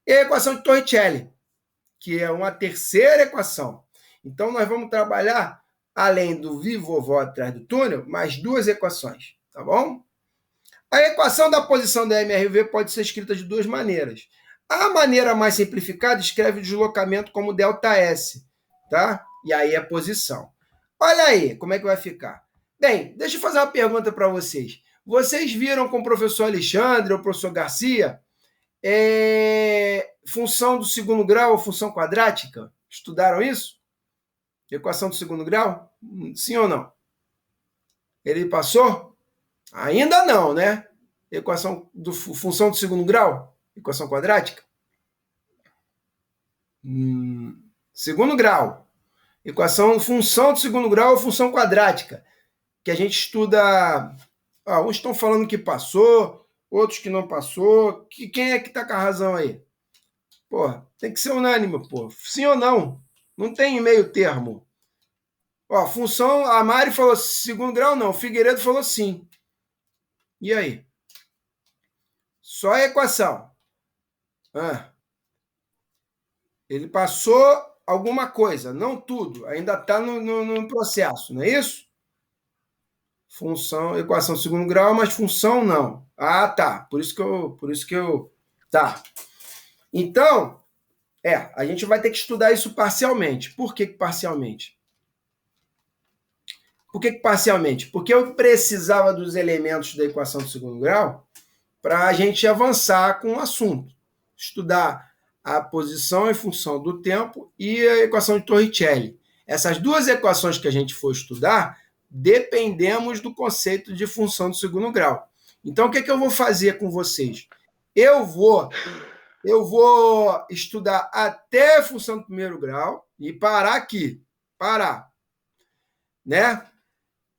A: E a equação de Torricelli, que é uma terceira equação. Então, nós vamos trabalhar, além do vi vovó atrás do túnel, mais duas equações, tá bom? A equação da posição da MRV pode ser escrita de duas maneiras. A maneira mais simplificada escreve o deslocamento como ΔS, tá? E aí a posição. Olha aí como é que vai ficar. Bem, deixa eu fazer uma pergunta para vocês. Vocês viram com o professor Alexandre ou o professor Garcia função do segundo grau ou função quadrática? Estudaram isso? Equação do segundo grau? Sim ou não? Ele passou? Ainda não, né? Função do segundo grau? Equação quadrática? Segundo grau. Função do segundo grau ou função quadrática? Que a gente estuda... uns estão falando que passou, outros que não passou. Quem é que tá com a razão aí? Pô, tem que ser unânime, pô. Sim ou não? Não tem meio termo. Função, a Mari falou segundo grau, não. O Figueiredo falou sim. E aí? Só a equação. Ele passou alguma coisa, não tudo. Ainda está no processo, não é isso? Função, equação segundo grau, mas função não. Ah, tá. Por isso que eu. Tá. Então, a gente vai ter que estudar isso parcialmente. Por que parcialmente? Por que parcialmente? Porque eu precisava dos elementos da equação do segundo grau para a gente avançar com o assunto. Estudar a posição em função do tempo e a equação de Torricelli. Essas duas equações que a gente for estudar, dependemos do conceito de função do segundo grau. Então, o que eu vou fazer com vocês? Eu vou estudar até a função do primeiro grau e parar aqui. Parar. Né?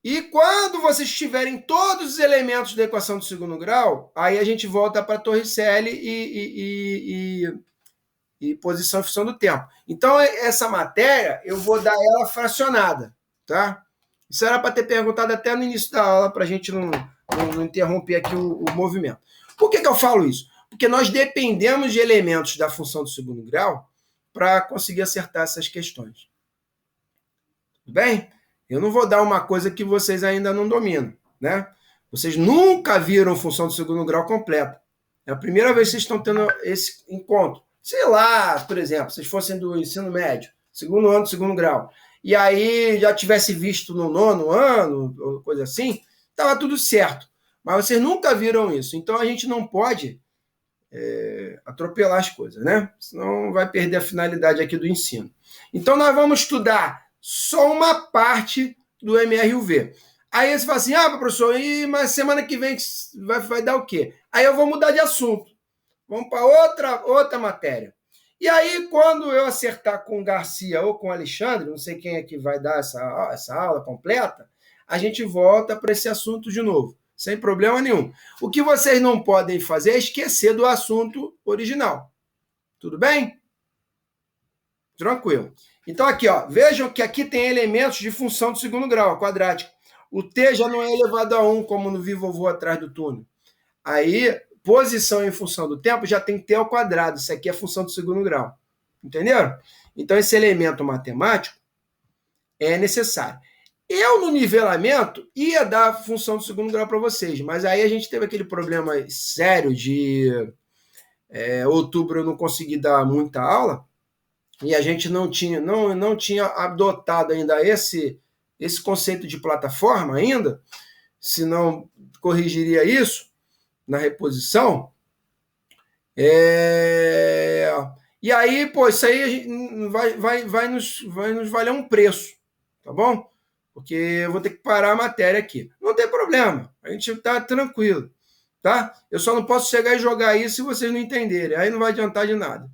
A: E quando vocês tiverem todos os elementos da equação do segundo grau, aí a gente volta para Torricelli e posição em função do tempo. Então, essa matéria, eu vou dar ela fracionada, tá? Isso era para ter perguntado até no início da aula, para a gente não interromper aqui o movimento. Por que eu falo isso? Porque nós dependemos de elementos da função do segundo grau para conseguir acertar essas questões. Tudo bem? Eu não vou dar uma coisa que vocês ainda não dominam, né? Vocês nunca viram função do segundo grau completa. É a primeira vez que vocês estão tendo esse encontro. Sei lá, por exemplo, vocês fossem do ensino médio, segundo ano do segundo grau, e aí já tivesse visto no nono ano, ou coisa assim, estava tudo certo. Mas vocês nunca viram isso. Então a gente não pode atropelar as coisas, né? Senão vai perder a finalidade aqui do ensino. Então nós vamos estudar só uma parte do MRUV. Aí você fala assim, professor, mas semana que vem vai dar o quê? Aí eu vou mudar de assunto. Vamos para outra matéria. E aí, quando eu acertar com o Garcia ou com o Alexandre, não sei quem é que vai dar essa aula completa, a gente volta para esse assunto de novo, sem problema nenhum. O que vocês não podem fazer é esquecer do assunto original. Tudo bem? Tranquilo. Então, aqui, ó, vejam que aqui tem elementos de função do segundo grau, quadrática. O T já não é elevado a 1, como no Vovô atrás do túnel. Aí, posição em função do tempo já tem T ao quadrado. Isso aqui é função do segundo grau. Entenderam? Então, esse elemento matemático é necessário. Eu, no nivelamento, ia dar função do segundo grau para vocês, mas aí a gente teve aquele problema sério de outubro eu não consegui dar muita aula, e a gente não tinha adotado ainda esse conceito de plataforma ainda, senão corrigiria isso na reposição. E aí, pô, isso aí vai nos valer um preço, tá bom? Porque eu vou ter que parar a matéria aqui. Não tem problema, a gente tá tranquilo, tá? Eu só não posso chegar e jogar isso se vocês não entenderem, aí não vai adiantar de nada,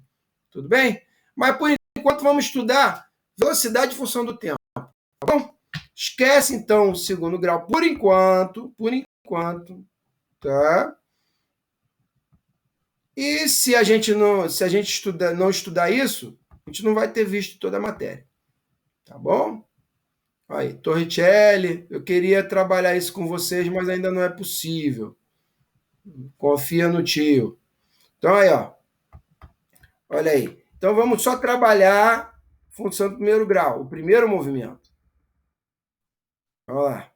A: tudo bem? Mas por enquanto vamos estudar velocidade e função do tempo, tá bom? Esquece então o segundo grau por enquanto, tá? E se a gente não estudar isso, a gente não vai ter visto toda a matéria, tá bom? Aí, Torricelli, eu queria trabalhar isso com vocês, mas ainda não é possível. Confia no tio. Então aí, ó. Olha aí. Então vamos só trabalhar função do primeiro grau, o primeiro movimento. Vamos lá.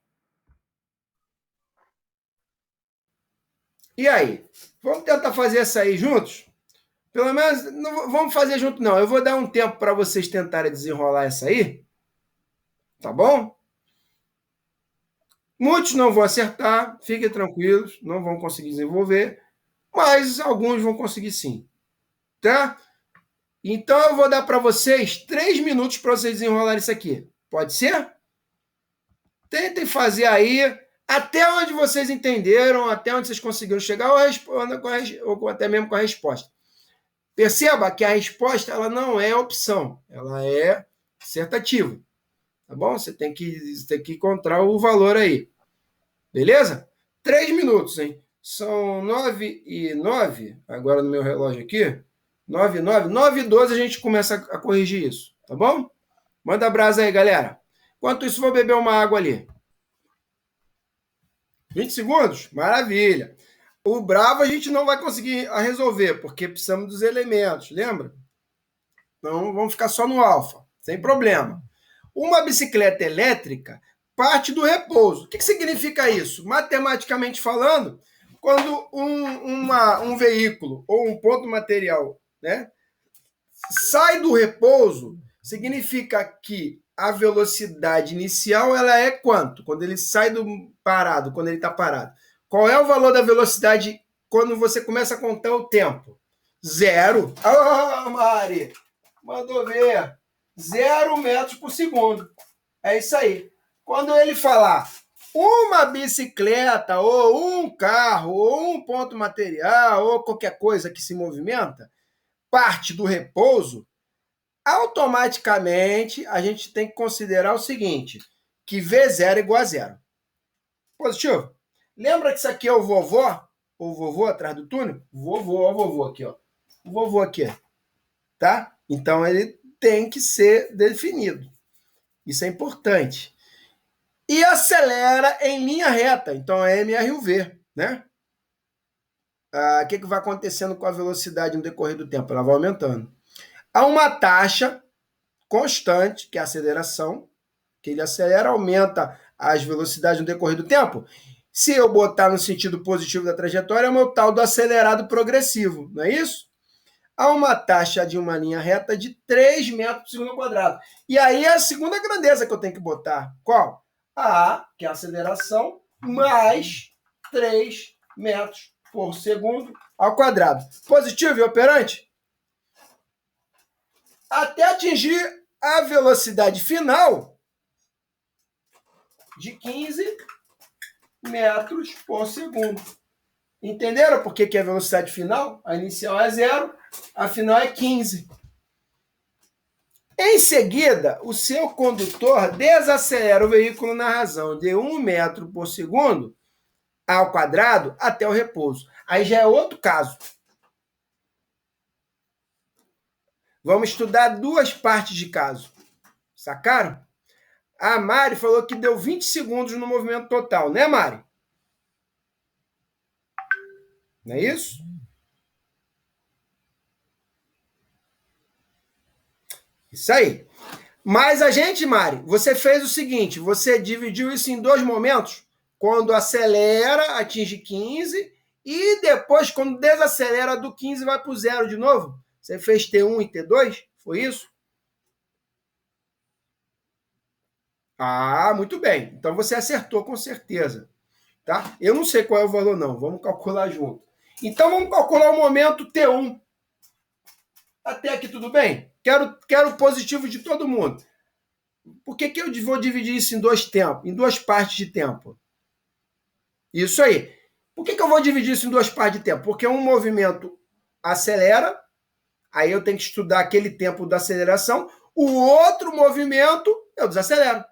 A: E aí? Vamos tentar fazer essa aí juntos? Pelo menos, não vamos fazer junto, não. Eu vou dar um tempo para vocês tentarem desenrolar essa aí. Tá bom? Muitos não vão acertar, fiquem tranquilos, não vão conseguir desenvolver, mas alguns vão conseguir sim. Tá? Então eu vou dar para vocês 3 minutos para vocês desenrolarem isso aqui. Pode ser? Tentem fazer aí até onde vocês entenderam, até onde vocês conseguiram chegar, ou até mesmo com a resposta. Perceba que a resposta ela não é opção, ela é dissertativa. Tá bom? Você tem que encontrar o valor aí. Beleza? 3 minutos, hein? São 9:09, agora no meu relógio aqui. 9:09, 9:12 a gente começa a corrigir isso, tá bom? Manda brasa aí, galera. Enquanto isso, vou beber uma água ali. 20 segundos? Maravilha. O bravo a gente não vai conseguir resolver, porque precisamos dos elementos, lembra? Então, vamos ficar só no alfa, sem problema. Uma bicicleta elétrica parte do repouso. O que significa isso? Matematicamente falando, quando um veículo ou um ponto material, né, sai do repouso, significa que a velocidade inicial ela é quanto? Quando ele sai do parado, quando ele está parado. Qual é o valor da velocidade quando você começa a contar o tempo? 0. Mari, mandou ver. 0 metros por segundo. É isso aí. Quando ele falar uma bicicleta, ou um carro, ou um ponto material, ou qualquer coisa que se movimenta, parte do repouso, automaticamente a gente tem que considerar o seguinte, que V0 é igual a 0. Positivo? Lembra que isso aqui é o vovô? O vovô atrás do túnel? Vovô, ó, o vovô aqui, ó. O vovô aqui, tá? Então ele tem que ser definido. Isso é importante. E acelera em linha reta. Então é MRUV, né? O que vai acontecendo com a velocidade no decorrer do tempo? Ela vai aumentando. a uma taxa constante, que é a aceleração, que ele acelera, aumenta as velocidades no decorrer do tempo. Se eu botar no sentido positivo da trajetória, é o meu tal do acelerado progressivo, não é isso? Há uma taxa de uma linha reta de 3 metros por segundo ao quadrado. E aí é a segunda grandeza que eu tenho que botar. Qual? A A, que é a aceleração, mais 3 metros por segundo ao quadrado. Positivo e operante? Até atingir a velocidade final de 15 metros por segundo. Entenderam por que é a velocidade final? A inicial é 0, a final é 15. Em seguida, o seu condutor desacelera o veículo na razão de 1 metro por segundo ao quadrado até o repouso. Aí já é outro caso. Vamos estudar duas partes de caso. Sacaram? A Mari falou que deu 20 segundos no movimento total, né, Mari? Não é isso? Isso aí. Mas a gente, Mari, você fez o seguinte, você dividiu isso em dois momentos, quando acelera, atinge 15, e depois, quando desacelera do 15, vai para o 0 de novo. Você fez T1 e T2, foi isso? Ah, muito bem. Então você acertou com certeza. Tá? Eu não sei qual é o valor, não. Vamos calcular junto. Então vamos calcular o momento T1. Até aqui tudo bem? Quero o positivo de todo mundo. Por que eu vou dividir isso em dois tempos, em duas partes de tempo? Isso aí. Por que eu vou dividir isso em duas partes de tempo? Porque um movimento acelera, aí eu tenho que estudar aquele tempo da aceleração, o outro movimento eu desacelero.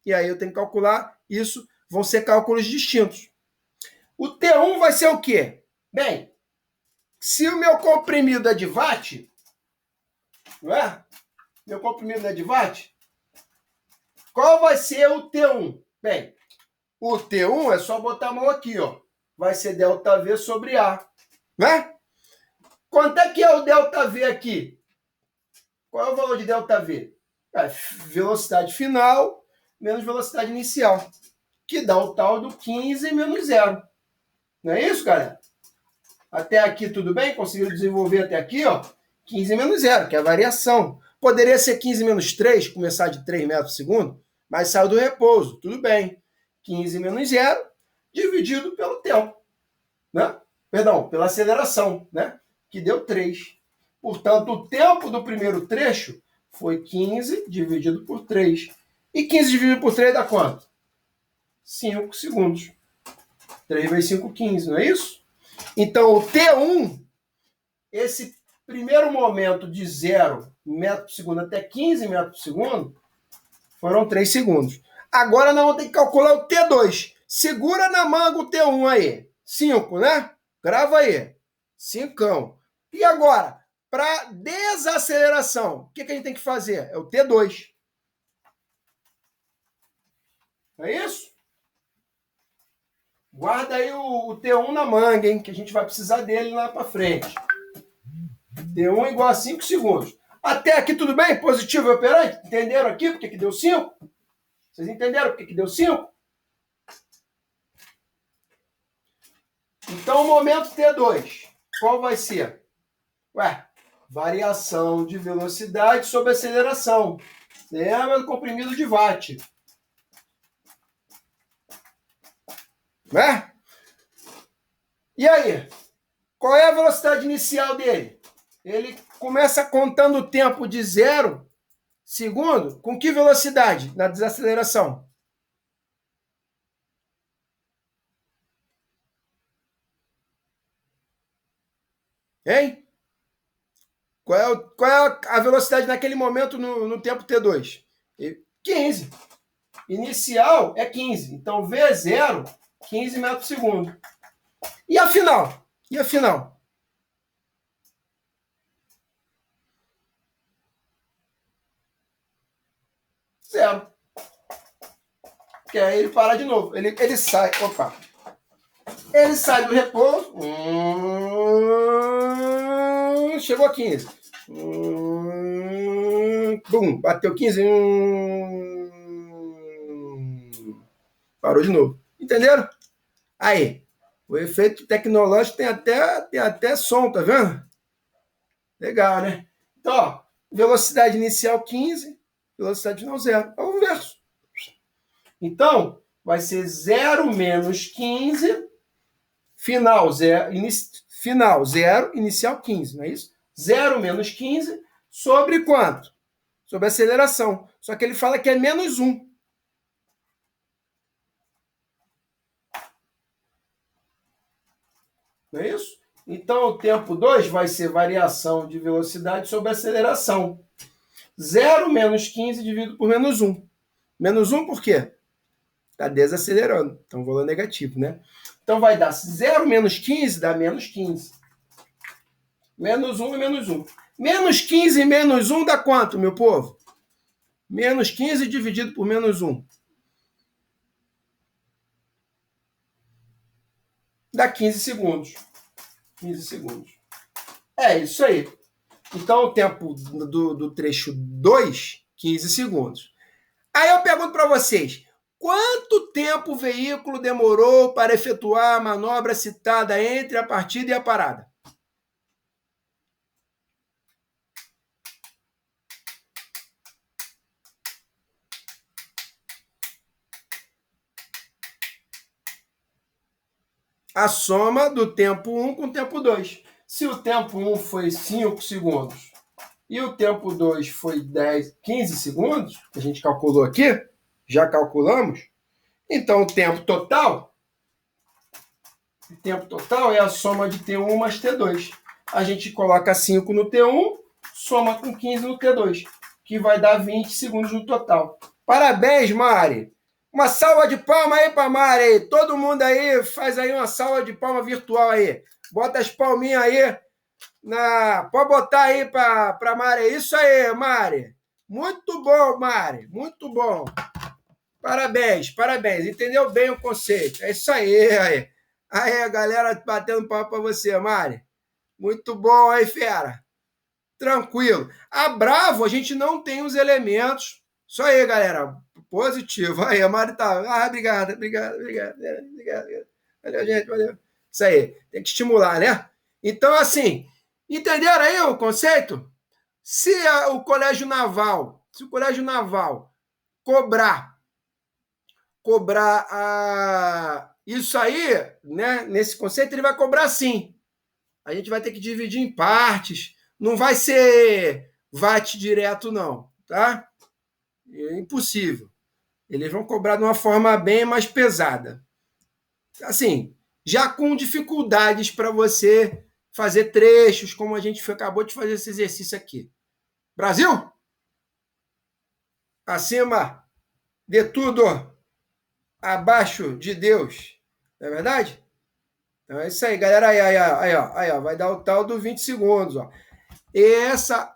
A: E aí eu tenho que calcular isso, vão ser cálculos distintos. O T1 vai ser o quê? Bem, se o meu comprimido é de watt, não é? Meu comprimido é de watt, qual vai ser o T1? Bem, o T1 é só botar a mão aqui, ó. Vai ser ΔV sobre A. Né? Quanto é que é o ΔV aqui? Qual é o valor de ΔV? É velocidade final menos velocidade inicial, que dá o tal do 15 menos 0. Não é isso, galera? Até aqui tudo bem? Conseguiu desenvolver até aqui, ó? 15 menos 0, que é a variação. Poderia ser 15 menos 3, começar de 3 metros por segundo, mas saiu do repouso, tudo bem. 15 menos 0 dividido pelo tempo, né? Perdão, pela aceleração, né? Que deu 3. Portanto, o tempo do primeiro trecho foi 15 dividido por 3. E 15 dividido por 3 dá quanto? 5 segundos. 3 vezes 5, 15, não é isso? Então, o T1, esse primeiro momento de 0 metro por segundo até 15 metros por segundo, foram 3 segundos. Agora nós vamos ter que calcular o T2. Segura na manga o T1 aí. 5, né? Grava aí. 5. E agora, para desaceleração, o que a gente tem que fazer? É o T2. Não é isso? Guarda aí o T1 na manga, hein? Que a gente vai precisar dele lá para frente. T1 igual a 5 segundos. Até aqui tudo bem? Positivo e operante? Entenderam aqui porque que deu 5? Vocês entenderam porque que deu 5? Então, o momento T2, qual vai ser? Ué, variação de velocidade sobre aceleração. Lembra do comprimido de watt. Né? E aí? Qual é a velocidade inicial dele? Ele começa contando o tempo de 0 segundo. Com que velocidade na desaceleração? Hein? Qual é a velocidade naquele momento no tempo T2? 15. Inicial é 15. Então, V0, 15 metros por segundo. E a final? E a final? Zero. Que aí ele para de novo. Ele sai. Opa. Ele sai do repouso. Chegou a 15. bum, bateu 15, parou de novo. Entenderam? Aí, o efeito tecnológico tem até som, tá vendo? Legal, né? Então, ó, velocidade inicial 15, velocidade final 0. É o inverso. Então, vai ser 0 menos 15, final 0, inicial 15, não é isso? 0 menos 15 sobre quanto? Sobre a aceleração. Só que ele fala que é menos 1. Não é isso? Então, o tempo 2 vai ser variação de velocidade sobre aceleração. 0 menos 15 dividido por menos 1. Menos 1 por quê? Está desacelerando. Então, valor negativo, né? Então, vai dar 0 menos 15 dá menos 15. Menos 1 e menos 1. Menos 15 e menos 1 dá quanto, meu povo? Menos 15 dividido por menos 1. Dá 15 segundos. 15 segundos. É isso aí. Então, o tempo do trecho 2, 15 segundos. Aí eu pergunto para vocês, quanto tempo o veículo demorou para efetuar a manobra citada entre a partida e a parada? A soma do tempo 1 com o tempo 2. Se o tempo 1 foi 5 segundos e o tempo 2 foi 15 segundos, que a gente calculou aqui, já calculamos, então o tempo total é a soma de T1 mais T2. A gente coloca 5 no T1, soma com 15 no T2, que vai dar 20 segundos no total. Parabéns, Mari! Uma salva de palmas aí para Mari. Todo mundo aí faz aí uma salva de palmas virtual aí. Bota as palminhas aí. Pode botar aí para Mari. Isso aí, Mari. Muito bom, Mari. Muito bom. Parabéns, parabéns. Entendeu bem o conceito. É isso aí. Aí a galera batendo palma para você, Mari. Muito bom aí, fera. Tranquilo. A Bravo, a gente não tem os elementos. Isso aí, galera. Positivo. Aí, a Mari tá. Obrigado. Valeu, gente, valeu. Isso aí. Tem que estimular, né? Então, assim, entenderam aí o conceito? Se o Colégio Naval cobrar isso aí, né? Nesse conceito, ele vai cobrar sim. A gente vai ter que dividir em partes. Não vai ser VAT direto, não, tá? É impossível. Eles vão cobrar de uma forma bem mais pesada. Assim, já com dificuldades para você fazer trechos, como a gente acabou de fazer esse exercício aqui. Brasil? Acima de tudo, abaixo de Deus. Não é verdade? Então é isso aí, galera. Aí, ó, vai dar o tal do 20 segundos, ó.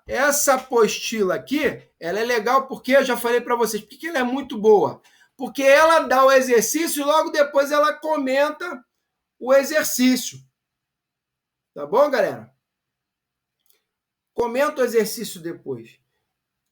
A: Essa apostila aqui, ela é legal porque eu já falei para vocês, porque ela é muito boa. Porque ela dá o exercício e logo depois ela comenta o exercício. Tá bom, galera? Comenta o exercício depois.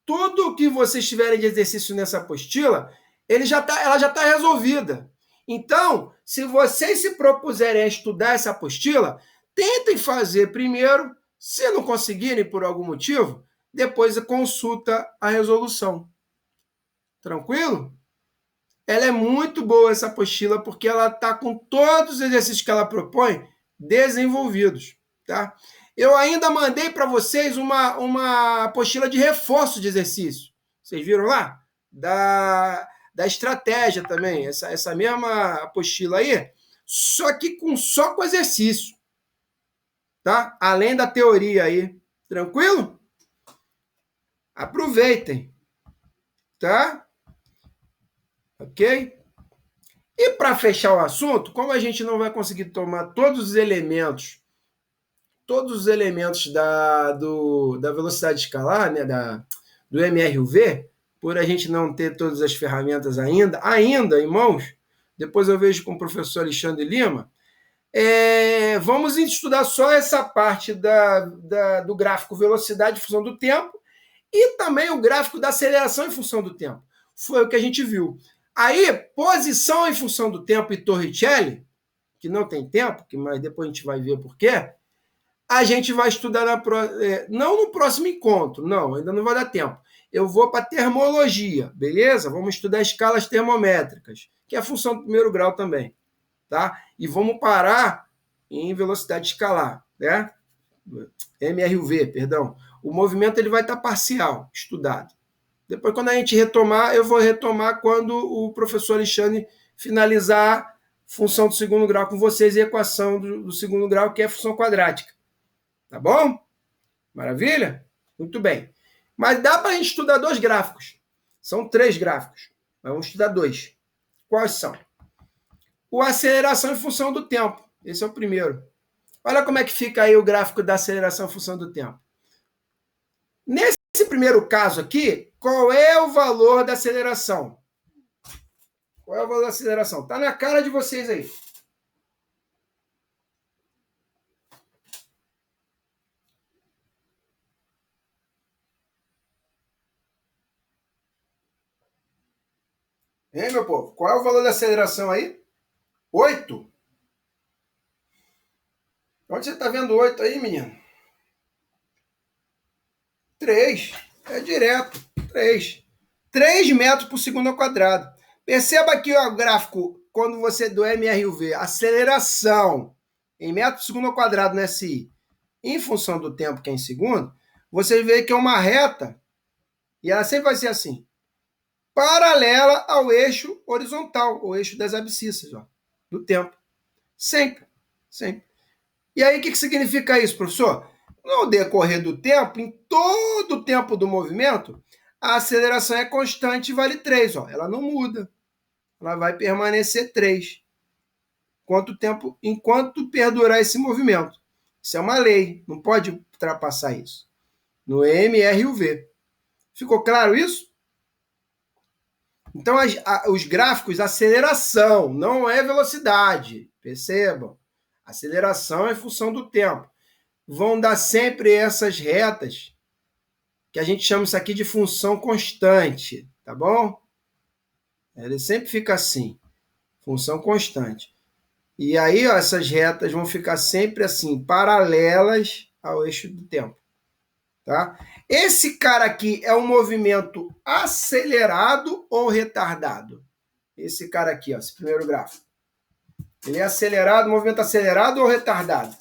A: Tudo que vocês tiverem de exercício nessa apostila, ela já está resolvida. Então, se vocês se propuserem a estudar essa apostila, tentem fazer primeiro. Se não conseguirem por algum motivo, depois consulta a resolução. Tranquilo? Ela é muito boa, essa apostila, porque ela está com todos os exercícios que ela propõe desenvolvidos. Tá? Eu ainda mandei para vocês uma apostila de reforço de exercício. Vocês viram lá? Da estratégia também. Essa mesma apostila aí, só com exercício. Tá? Além da teoria aí. Tranquilo? Aproveitem. Tá? Ok? E para fechar o assunto, como a gente não vai conseguir tomar todos os elementos da velocidade escalar, né, do MRUV, por a gente não ter todas as ferramentas ainda em mãos, depois eu vejo com o professor Alexandre Lima, vamos estudar só essa parte do gráfico velocidade e função do tempo E também o gráfico da aceleração em função do tempo. Foi o que a gente viu. Aí, posição em função do tempo e Torricelli, que não tem tempo, mas depois a gente vai ver por quê, a gente vai estudar não no próximo encontro, não, ainda não vai dar tempo. Eu vou para termologia, beleza? Vamos estudar escalas termométricas, que é a função do primeiro grau também, tá? E vamos parar em velocidade escalar, né? MRUV, perdão. O movimento ele vai estar parcial, estudado. Depois, quando a gente retomar, eu vou retomar quando o professor Alexandre finalizar função do segundo grau com vocês e a equação do segundo grau, que é a função quadrática. Tá bom? Maravilha? Muito bem. Mas dá para a gente estudar dois gráficos. São 3 gráficos. Mas vamos estudar 2. Quais são? O aceleração em função do tempo. Esse é o primeiro. Olha como é que fica aí o gráfico da aceleração em função do tempo. Nesse primeiro caso aqui, qual é o valor da aceleração? Qual é o valor da aceleração? Está na cara de vocês aí. Hein, meu povo? Qual é o valor da aceleração aí? 8? Onde você está vendo 8 aí, menino? 3. É direto. 3. 3 metros por segundo ao quadrado. Perceba aqui ó, o gráfico, quando você do MRUV, aceleração em metros por segundo ao quadrado no SI, em função do tempo que é em segundo, você vê que é uma reta, e ela sempre vai ser assim, paralela ao eixo horizontal, o eixo das abscissas, ó, do tempo. Sempre. Sempre. E aí, o que significa isso, professor? No decorrer do tempo, em todo o tempo do movimento, a aceleração é constante e vale 3. Ó. Ela não muda. Ela vai permanecer 3. Enquanto perdurar esse movimento. Isso é uma lei. Não pode ultrapassar isso. No MRUV. Ficou claro isso? Então, os gráficos, aceleração, não é velocidade. Percebam. Aceleração é função do tempo. Vão dar sempre essas retas, que a gente chama isso aqui de função constante, tá bom? Ele sempre fica assim, função constante. E aí, ó, essas retas vão ficar sempre assim, paralelas ao eixo do tempo, tá? Esse cara aqui é um movimento acelerado ou retardado? Esse cara aqui, ó, esse primeiro gráfico. Ele é acelerado, movimento acelerado ou retardado?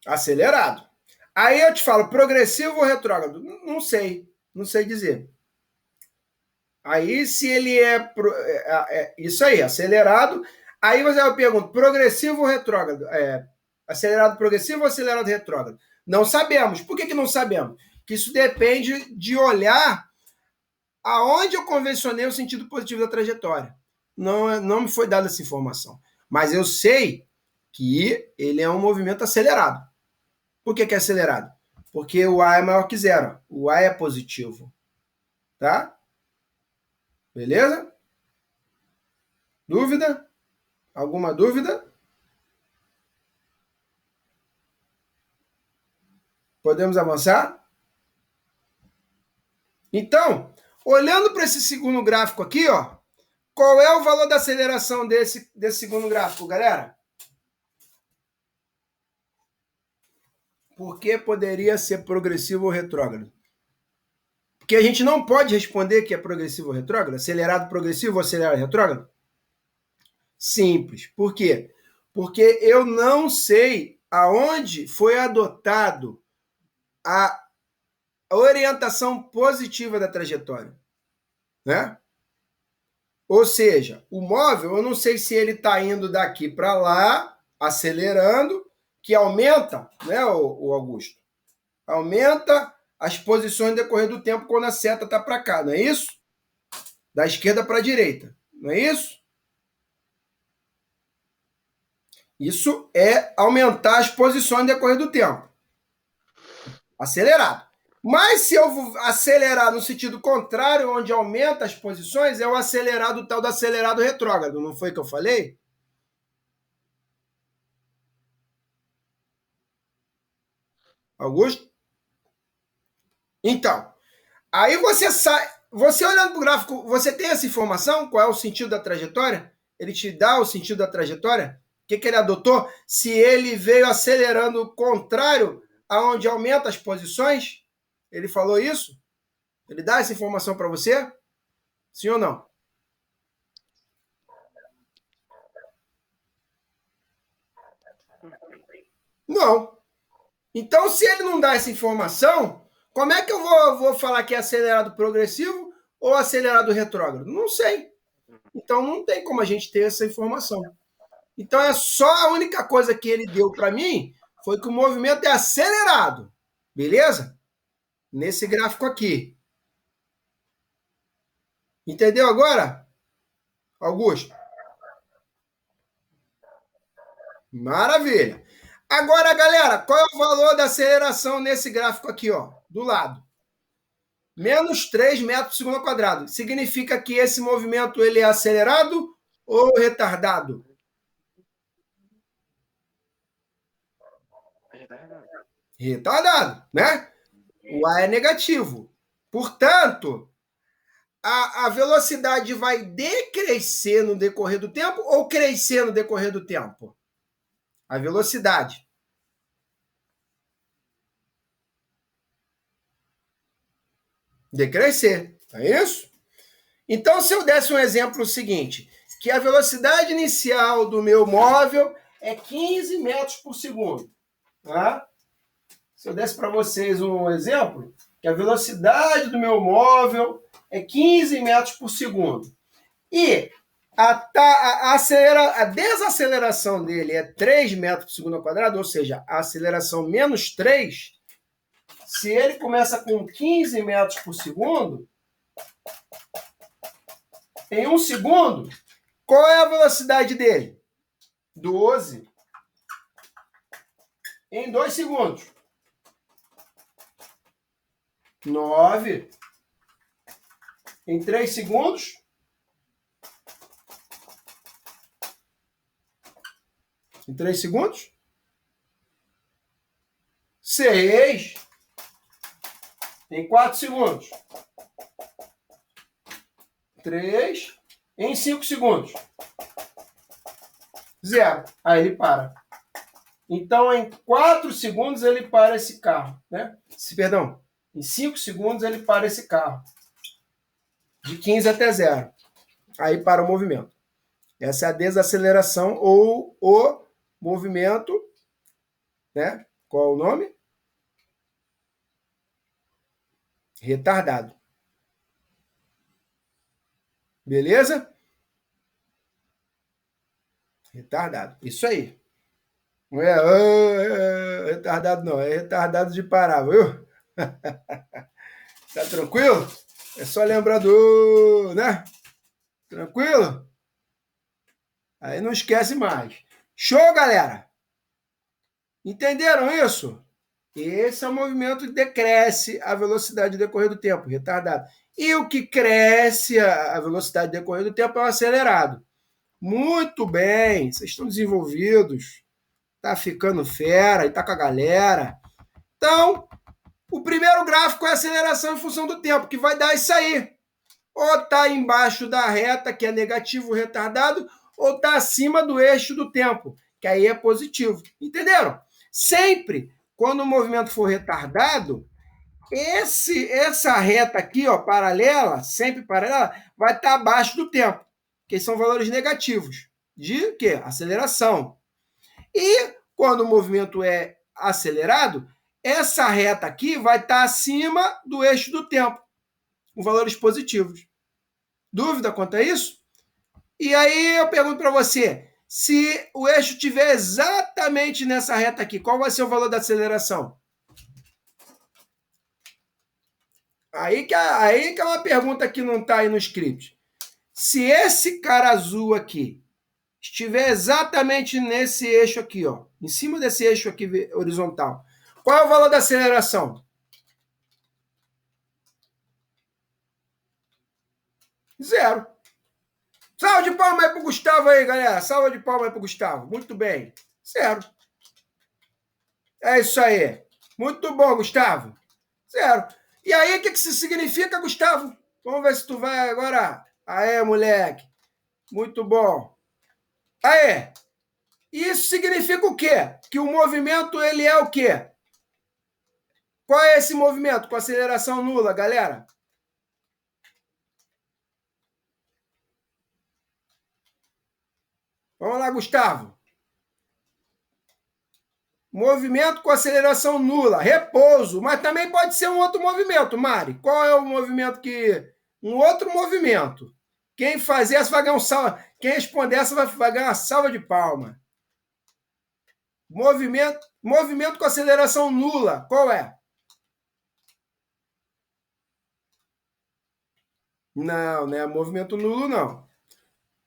A: Acelerado. Aí eu te falo, progressivo ou retrógrado? Não sei, não sei dizer. Aí se ele isso aí, acelerado, aí você vai perguntar, progressivo ou retrógrado? Acelerado progressivo ou acelerado retrógrado? Não sabemos. Por que não sabemos? Que isso depende de olhar aonde eu convencionei o sentido positivo da trajetória. Não me foi dada essa informação. Mas eu sei que ele é um movimento acelerado. Por que é acelerado? Porque o A é maior que zero. O A é positivo. Tá? Beleza? Dúvida? Alguma dúvida? Podemos avançar? Então, olhando para esse segundo gráfico aqui, ó, qual é o valor da aceleração desse segundo gráfico, galera? Por que poderia ser progressivo ou retrógrado? Porque a gente não pode responder que é progressivo ou retrógrado, acelerado progressivo ou acelerado retrógrado? Simples. Por quê? Porque eu não sei aonde foi adotado a orientação positiva da trajetória, né? Ou seja, o móvel, eu não sei se ele está indo daqui para lá, acelerando, que aumenta, né, o Augusto? Aumenta as posições no decorrer do tempo quando a seta está para cá, não é isso? Da esquerda para a direita, não é isso? Isso é aumentar as posições no decorrer do tempo. Acelerado. Mas se eu acelerar no sentido contrário, onde aumenta as posições, é o acelerado tal do acelerado retrógrado. Não foi que eu falei? Augusto? Então, aí você sai. Você olhando para o gráfico, você tem essa informação? Qual é o sentido da trajetória? Ele te dá o sentido da trajetória? O que ele adotou? Se ele veio acelerando o contrário aonde aumenta as posições? Ele falou isso? Ele dá essa informação para você? Sim ou não? Não. Então, se ele não dá essa informação, como é que eu vou falar que é acelerado progressivo ou acelerado retrógrado? Não sei. Então, não tem como a gente ter essa informação. Então, é só a única coisa que ele deu para mim foi que o movimento é acelerado. Beleza? Nesse gráfico aqui. Entendeu agora, Augusto? Maravilha. Agora, galera, qual é o valor da aceleração nesse gráfico aqui, ó, do lado? Menos 3 metros por segundo ao quadrado. Significa que esse movimento ele é acelerado ou retardado? Retardado, né? O A é negativo. Portanto, a velocidade vai decrescer no decorrer do tempo ou crescer no decorrer do tempo? A velocidade. Decrescer, é isso? Então, se eu desse um exemplo seguinte, que a velocidade inicial do meu móvel é 15 metros por segundo. Tá? Se eu desse para vocês um exemplo, que a velocidade do meu móvel é 15 metros por segundo. E a desaceleração dele é 3 metros por segundo ao quadrado, ou seja, a aceleração menos 3. Se ele começa com 15 metros por segundo, em um segundo, qual é a velocidade dele? 12. Em 2 segundos. 9. Em 3 segundos. Em 3 segundos. 6. Em 4 segundos. 3. Em 5 segundos. 0. Aí ele para. Então, em 4 segundos, ele para esse carro. Né? Perdão, em 5 segundos, ele para esse carro. De 15 até 0. Aí para o movimento. Essa é a desaceleração ou o movimento. Né? Qual é o nome? Retardado. Beleza? Retardado. Isso aí. Não é retardado, não. É retardado de parar, viu? Tá tranquilo? É só lembrar do. Né? Tranquilo? Aí não esquece mais. Show, galera? Entenderam isso? Esse é o movimento que decresce a velocidade do decorrer do tempo, retardado. E o que cresce a velocidade do decorrer do tempo é o acelerado. Muito bem, vocês estão desenvolvidos. Tá ficando fera e tá com a galera. Então, o primeiro gráfico é a aceleração em função do tempo, que vai dar isso aí. Ou tá embaixo da reta, que é negativo retardado, ou tá acima do eixo do tempo, que aí é positivo. Entenderam? Sempre, quando o movimento for retardado, essa reta aqui, ó, paralela, sempre paralela, vai estar abaixo do tempo, que são valores negativos. De quê? Aceleração. E quando o movimento é acelerado, essa reta aqui vai estar acima do eixo do tempo, com valores positivos. Dúvida quanto a isso? E aí eu pergunto para você, se o eixo estiver exatamente nessa reta aqui, qual vai ser o valor da aceleração? Aí que é uma pergunta que não está aí no script. Se esse cara azul aqui estiver exatamente nesse eixo aqui, ó, em cima desse eixo aqui horizontal, qual é o valor da aceleração? 0. Salva de palmas aí pro Gustavo aí, galera. Salva de palmas aí pro Gustavo. Muito bem. 0. É isso aí. Muito bom, Gustavo. Zero. E aí, o que isso significa, Gustavo? Vamos ver se tu vai agora. Aê, moleque. Muito bom. Aê. Isso significa o quê? Que o movimento, ele é o quê? Qual é esse movimento com aceleração nula, galera? Vamos lá, Gustavo. Movimento com aceleração nula, repouso, mas também pode ser um outro movimento, Mari. Qual é o movimento que... Um outro movimento. Quem fazer essa vai ganhar um salva. Quem responder essa vai ganhar uma salva de palma. Movimento com aceleração nula, qual é? Não, não é movimento nulo, não.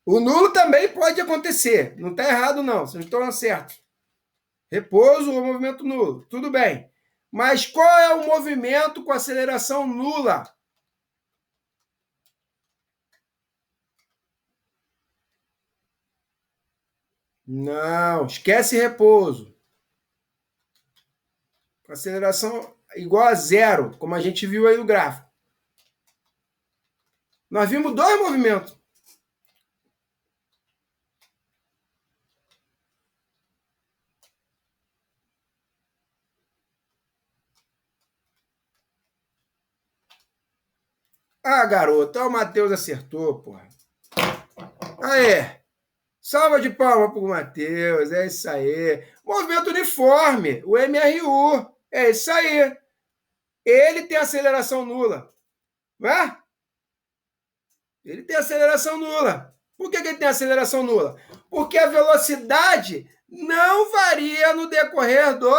A: O nulo também pode acontecer. Não está errado, não. Vocês estão certos. Repouso ou movimento nulo. Tudo bem. Mas qual é o movimento com aceleração nula? Não, esquece repouso. Aceleração igual a zero, como a gente viu aí no gráfico. Nós vimos dois movimentos. Ah, garoto, o Matheus acertou, porra. Aê, salva de palmas pro Matheus, é isso aí. Movimento uniforme, o MRU, é isso aí. Ele tem aceleração nula, não é? Ele tem aceleração nula. Por que ele tem aceleração nula? Porque a velocidade não varia no decorrer do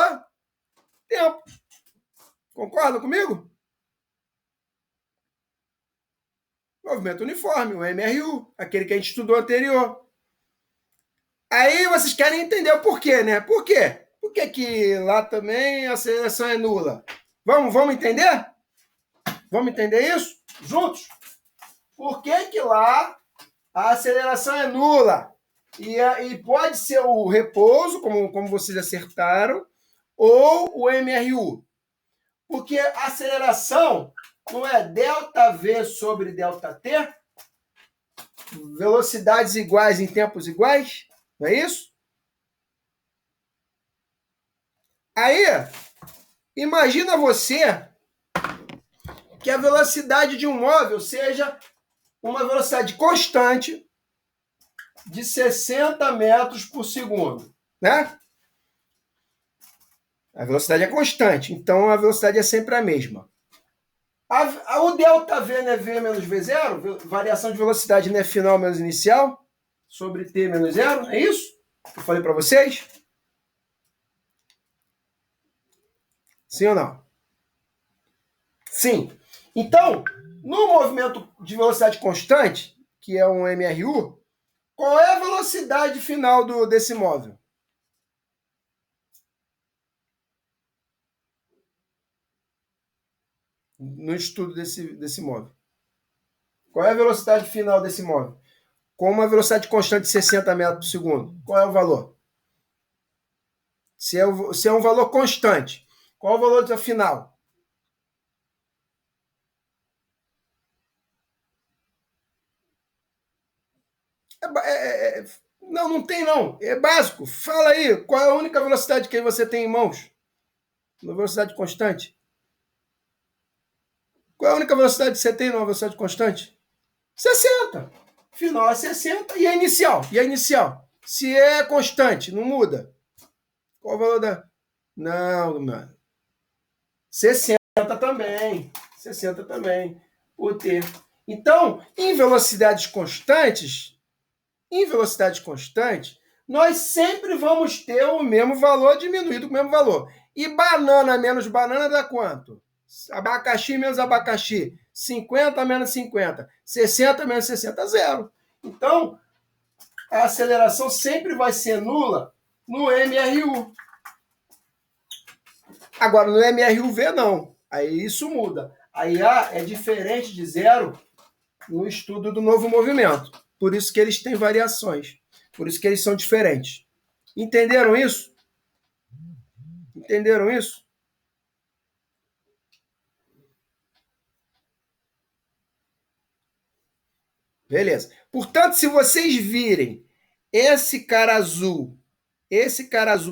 A: tempo. Concorda comigo? Movimento uniforme, o MRU, aquele que a gente estudou anterior. Aí vocês querem entender o porquê, né? Por quê? Por que lá também a aceleração é nula? Vamos entender? Vamos entender isso? Juntos? Por que lá a aceleração é nula? E pode ser o repouso, como vocês acertaram, ou o MRU. Porque a aceleração não é ΔV sobre ΔT? Velocidades iguais em tempos iguais? Não é isso? Aí, imagina você que a velocidade de um móvel seja uma velocidade constante de 60 metros por segundo, né? A velocidade é constante, então a velocidade é sempre a mesma. O ΔV não é V menos V0, variação de velocidade não é final menos inicial, sobre T menos zero, é isso? Eu falei para vocês? Sim ou não? Sim. Então, no movimento de velocidade constante, que é um MRU, qual é a velocidade final desse móvel? No estudo desse móvel. Qual é a velocidade final desse móvel? Com uma velocidade constante de 60 metros por segundo. Qual é o valor? Se é um valor constante, qual é o valor final? Não tem não. É básico. Fala aí, qual é a única velocidade que você tem em mãos? Uma velocidade constante. Qual é a única velocidade que você tem numa velocidade constante? 60. Final é 60 e a inicial. E a inicial? Se é constante, não muda. Qual o valor da... Não, mano. 60 também. 60 também. O T. Então, em velocidades constantes, nós sempre vamos ter o mesmo valor diminuído com o mesmo valor. E banana menos banana dá quanto? Abacaxi menos abacaxi. 50 menos 50. 60 menos 60, zero. Então, a aceleração sempre vai ser nula no MRU. Agora, no MRUV, não. Aí isso muda. Aí A é diferente de zero no estudo do novo movimento. Por isso que eles têm variações. Por isso que eles são diferentes. Entenderam isso? Entenderam isso? Beleza. Portanto, se vocês virem esse cara azul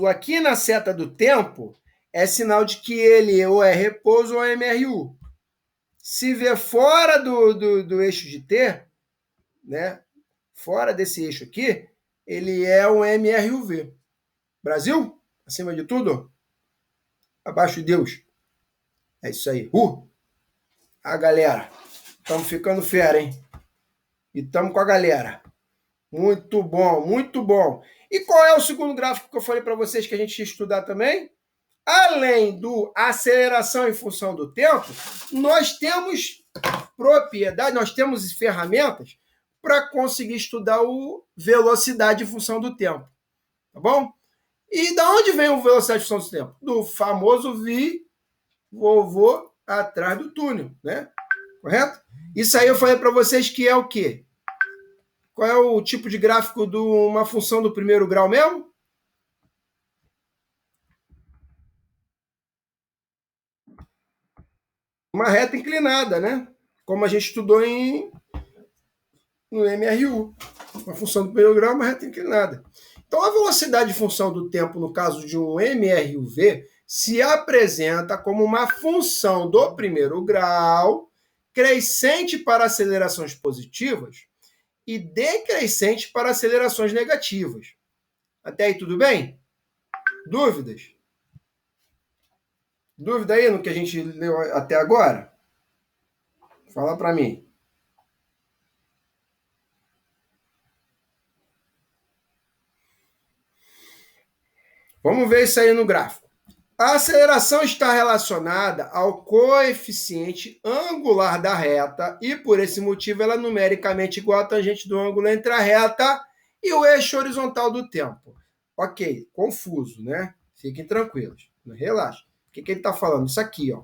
A: aqui na seta do tempo, é sinal de que ele ou é repouso ou é MRU. Se vê fora do eixo de T, né? Fora desse eixo aqui, ele é um MRUV. Brasil, acima de tudo, abaixo de Deus. É isso aí. A galera. Estamos ficando fera, hein? E estamos com a galera. Muito bom, muito bom. E qual é o segundo gráfico que eu falei para vocês que a gente ia estudar também? Além do aceleração em função do tempo, nós temos propriedade, nós temos ferramentas para conseguir estudar o velocidade em função do tempo. Tá bom? E da onde vem o velocidade em função do tempo? Do famoso vovô atrás do túnel, né? Correto? Isso aí eu falei para vocês que é o quê? Qual é o tipo de gráfico de uma função do primeiro grau mesmo? Uma reta inclinada, né? Como a gente estudou no MRU. Uma função do primeiro grau é uma reta inclinada. Então, a velocidade de função do tempo, no caso de um MRUV, se apresenta como uma função do primeiro grau, crescente para acelerações positivas e decrescente para acelerações negativas. Até aí tudo bem? Dúvidas? Dúvida aí no que a gente leu até agora? Fala para mim. Vamos ver isso aí no gráfico. A aceleração está relacionada ao coeficiente angular da reta e, por esse motivo, ela é numericamente igual à tangente do ângulo entre a reta e o eixo horizontal do tempo. Ok, confuso, né? Fiquem tranquilos, relaxa. O que ele está falando? Isso aqui, ó.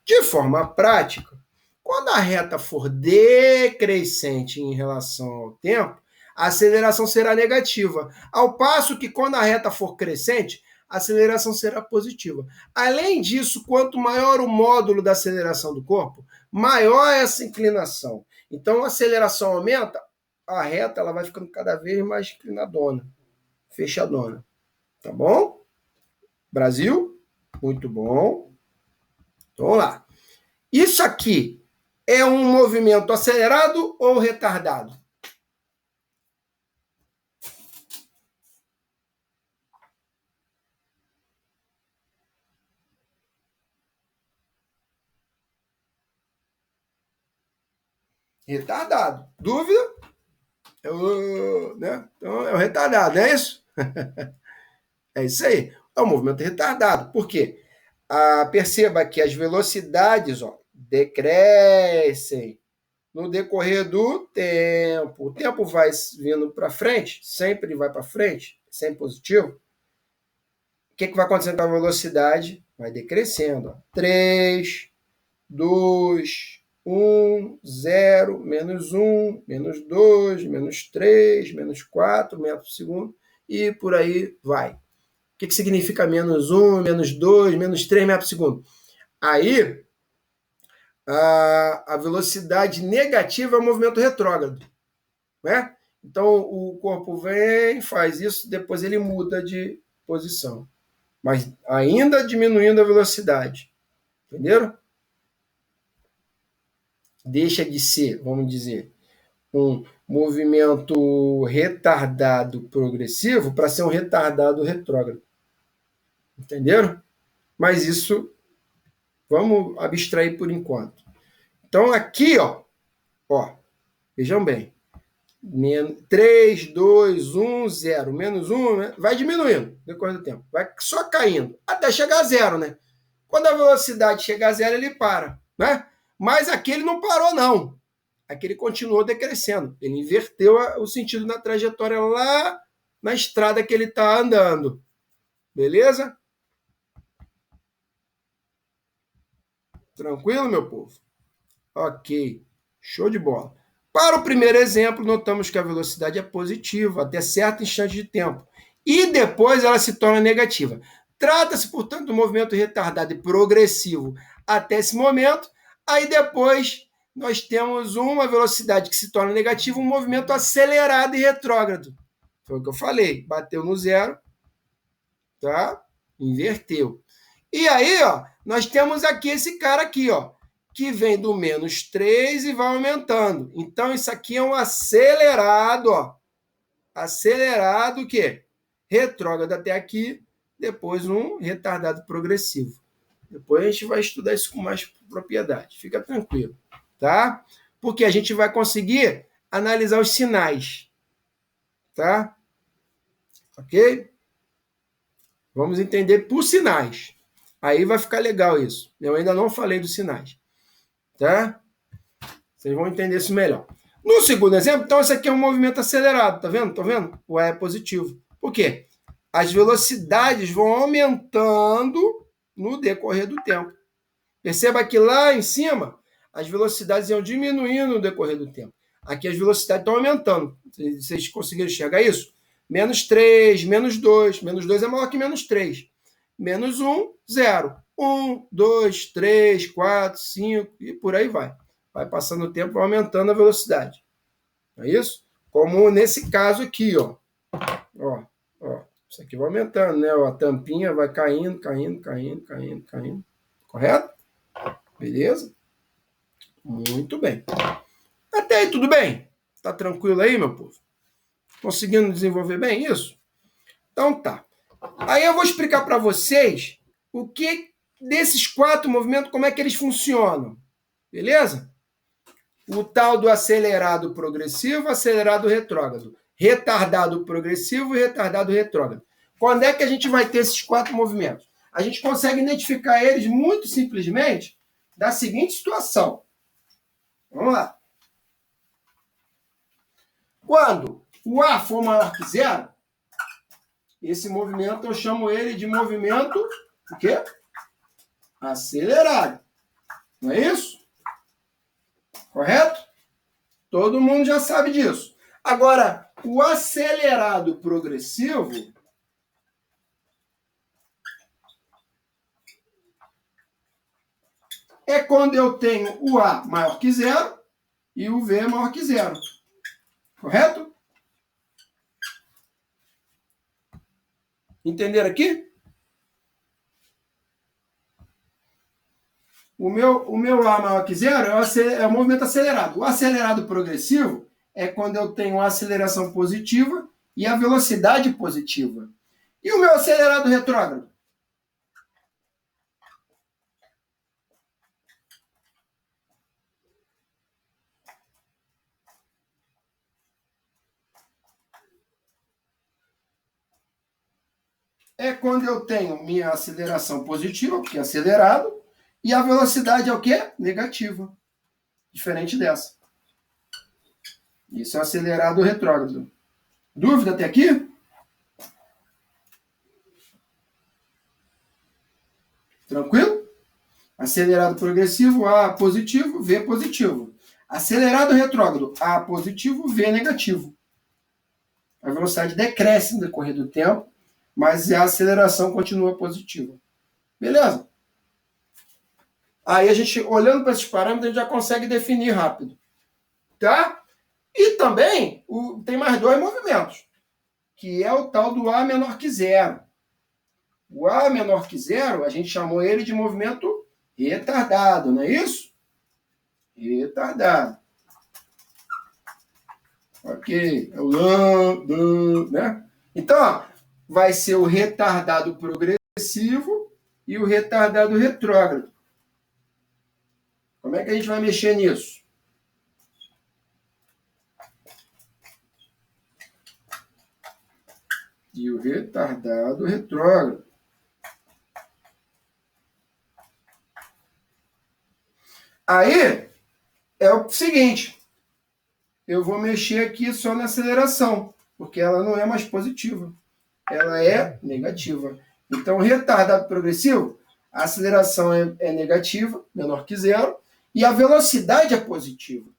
A: De forma prática, quando a reta for decrescente em relação ao tempo, a aceleração será negativa, ao passo que quando a reta for crescente, a aceleração será positiva. Além disso, quanto maior o módulo da aceleração do corpo, maior é essa inclinação. Então, a aceleração aumenta, a reta ela vai ficando cada vez mais inclinadona, fechadona. Tá bom? Brasil? Muito bom. Então, vamos lá. Isso aqui é um movimento acelerado ou retardado? Retardado. Dúvida? Né? Então, é o retardado, não é isso? É isso aí. É um movimento retardado. Por quê? Perceba que as velocidades decrescem no decorrer do tempo. O tempo vai vindo para frente, sempre vai para frente, sempre positivo. O que vai acontecendo com a velocidade? Vai decrescendo. 3, 2, 1, 0, menos 1, menos 2, menos 3, menos 4 metros por segundo, e por aí vai. O que significa menos 1, menos 2, menos 3 metros por segundo? Aí, a velocidade negativa é o movimento retrógrado, né? Então, o corpo vem, faz isso, depois ele muda de posição. Mas ainda diminuindo a velocidade. Entenderam? Deixa de ser, vamos dizer, um movimento retardado progressivo para ser um retardado retrógrado. Entenderam? Mas isso vamos abstrair por enquanto. Então aqui, ó, vejam bem. 3, 2, 1, 0. Menos 1, né? Vai diminuindo no decorrer do tempo. Vai só caindo até chegar a zero, né? Quando a velocidade chegar a zero, ele para, né? Mas aqui ele não parou, não. Aqui ele continuou decrescendo. Ele inverteu o sentido na trajetória lá na estrada que ele está andando. Beleza? Tranquilo, meu povo? Ok. Show de bola. Para o primeiro exemplo, notamos que a velocidade é positiva até certo instante de tempo. E depois ela se torna negativa. Trata-se, portanto, de um movimento retardado e progressivo até esse momento. Aí depois nós temos uma velocidade que se torna negativa, um movimento acelerado e retrógrado. Foi o que eu falei. Bateu no zero, tá? Inverteu. E aí, ó, nós temos aqui esse cara aqui, ó, que vem do -3 e vai aumentando. Então, isso aqui é um acelerado, ó. Acelerado o quê? Retrógrado até aqui, depois um retardado progressivo. Depois a gente vai estudar isso com mais propriedade. Fica tranquilo, tá? Porque a gente vai conseguir analisar os sinais, tá? Ok? Vamos entender por sinais. Aí vai ficar legal isso. Eu ainda não falei dos sinais, tá? Vocês vão entender isso melhor. No segundo exemplo, então, esse aqui é um movimento acelerado, tá vendo? Tá vendo? O E é positivo. Por quê? As velocidades vão aumentando no decorrer do tempo. Perceba que lá em cima, as velocidades iam diminuindo no decorrer do tempo. Aqui as velocidades estão aumentando. Vocês conseguiram enxergar isso? -3, -2. -2 é maior que -3. -1, 0. 1, 2, 3, 4, 5 e por aí vai. Vai passando o tempo, vai aumentando a velocidade. Não é isso? Como nesse caso aqui, ó. Ó. Isso aqui vai aumentando, né? Ó, a tampinha vai caindo. Correto? Beleza? Muito bem. Até aí tudo bem? Tá tranquilo aí, meu povo? Conseguindo desenvolver bem isso? Então tá. Aí eu vou explicar para vocês o que desses 4 movimentos, como é que eles funcionam. Beleza? O tal do acelerado progressivo, acelerado retrógrado. Retardado progressivo e retardado retrógrado. Quando é que a gente vai ter esses 4 movimentos? A gente consegue identificar eles muito simplesmente da seguinte situação. Vamos lá. Quando o A for maior que zero, esse movimento eu chamo ele de movimento o quê? Acelerado. Não é isso? Correto? Todo mundo já sabe disso. Agora, o acelerado progressivo é quando eu tenho o A maior que zero e o V maior que zero. Correto? Entenderam aqui? O meu A maior que zero é o movimento acelerado. O acelerado progressivo é quando eu tenho a aceleração positiva e a velocidade positiva. E o meu acelerado retrógrado? É quando eu tenho minha aceleração positiva, porque é acelerado, e a velocidade é o quê? Negativa. Diferente dessa. Isso é acelerado retrógrado. Dúvida até aqui? Tranquilo? Acelerado progressivo, A positivo, V positivo. Acelerado retrógrado, A positivo, V negativo. A velocidade decresce no decorrer do tempo, mas a aceleração continua positiva. Beleza? Aí a gente, olhando para esses parâmetros, a gente já consegue definir rápido. Tá? E também tem mais 2 movimentos, que é o tal do A menor que zero. O A menor que zero, a gente chamou ele de movimento retardado, não é isso? Retardado. Ok. É o né? Então, ó, vai ser o retardado progressivo e o retardado retrógrado. Como é que a gente vai mexer nisso? E o retardado retrógrado. Aí, é o seguinte, eu vou mexer aqui só na aceleração, porque ela não é mais positiva, ela é negativa. Então, retardado progressivo, a aceleração é negativa, menor que zero, e a velocidade é positiva.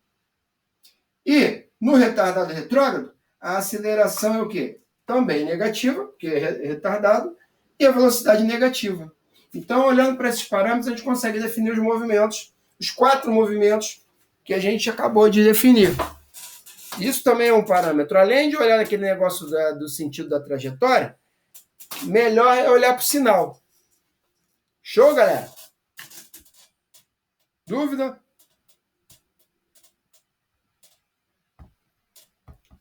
A: E, no retardado retrógrado, a aceleração é o quê? Também negativa, porque é retardado, e a velocidade negativa. Então, olhando para esses parâmetros, a gente consegue definir os movimentos, os 4 movimentos que a gente acabou de definir. Isso também é um parâmetro. Além de olhar aquele negócio do sentido da trajetória, melhor é olhar para o sinal. Show, galera? Dúvida?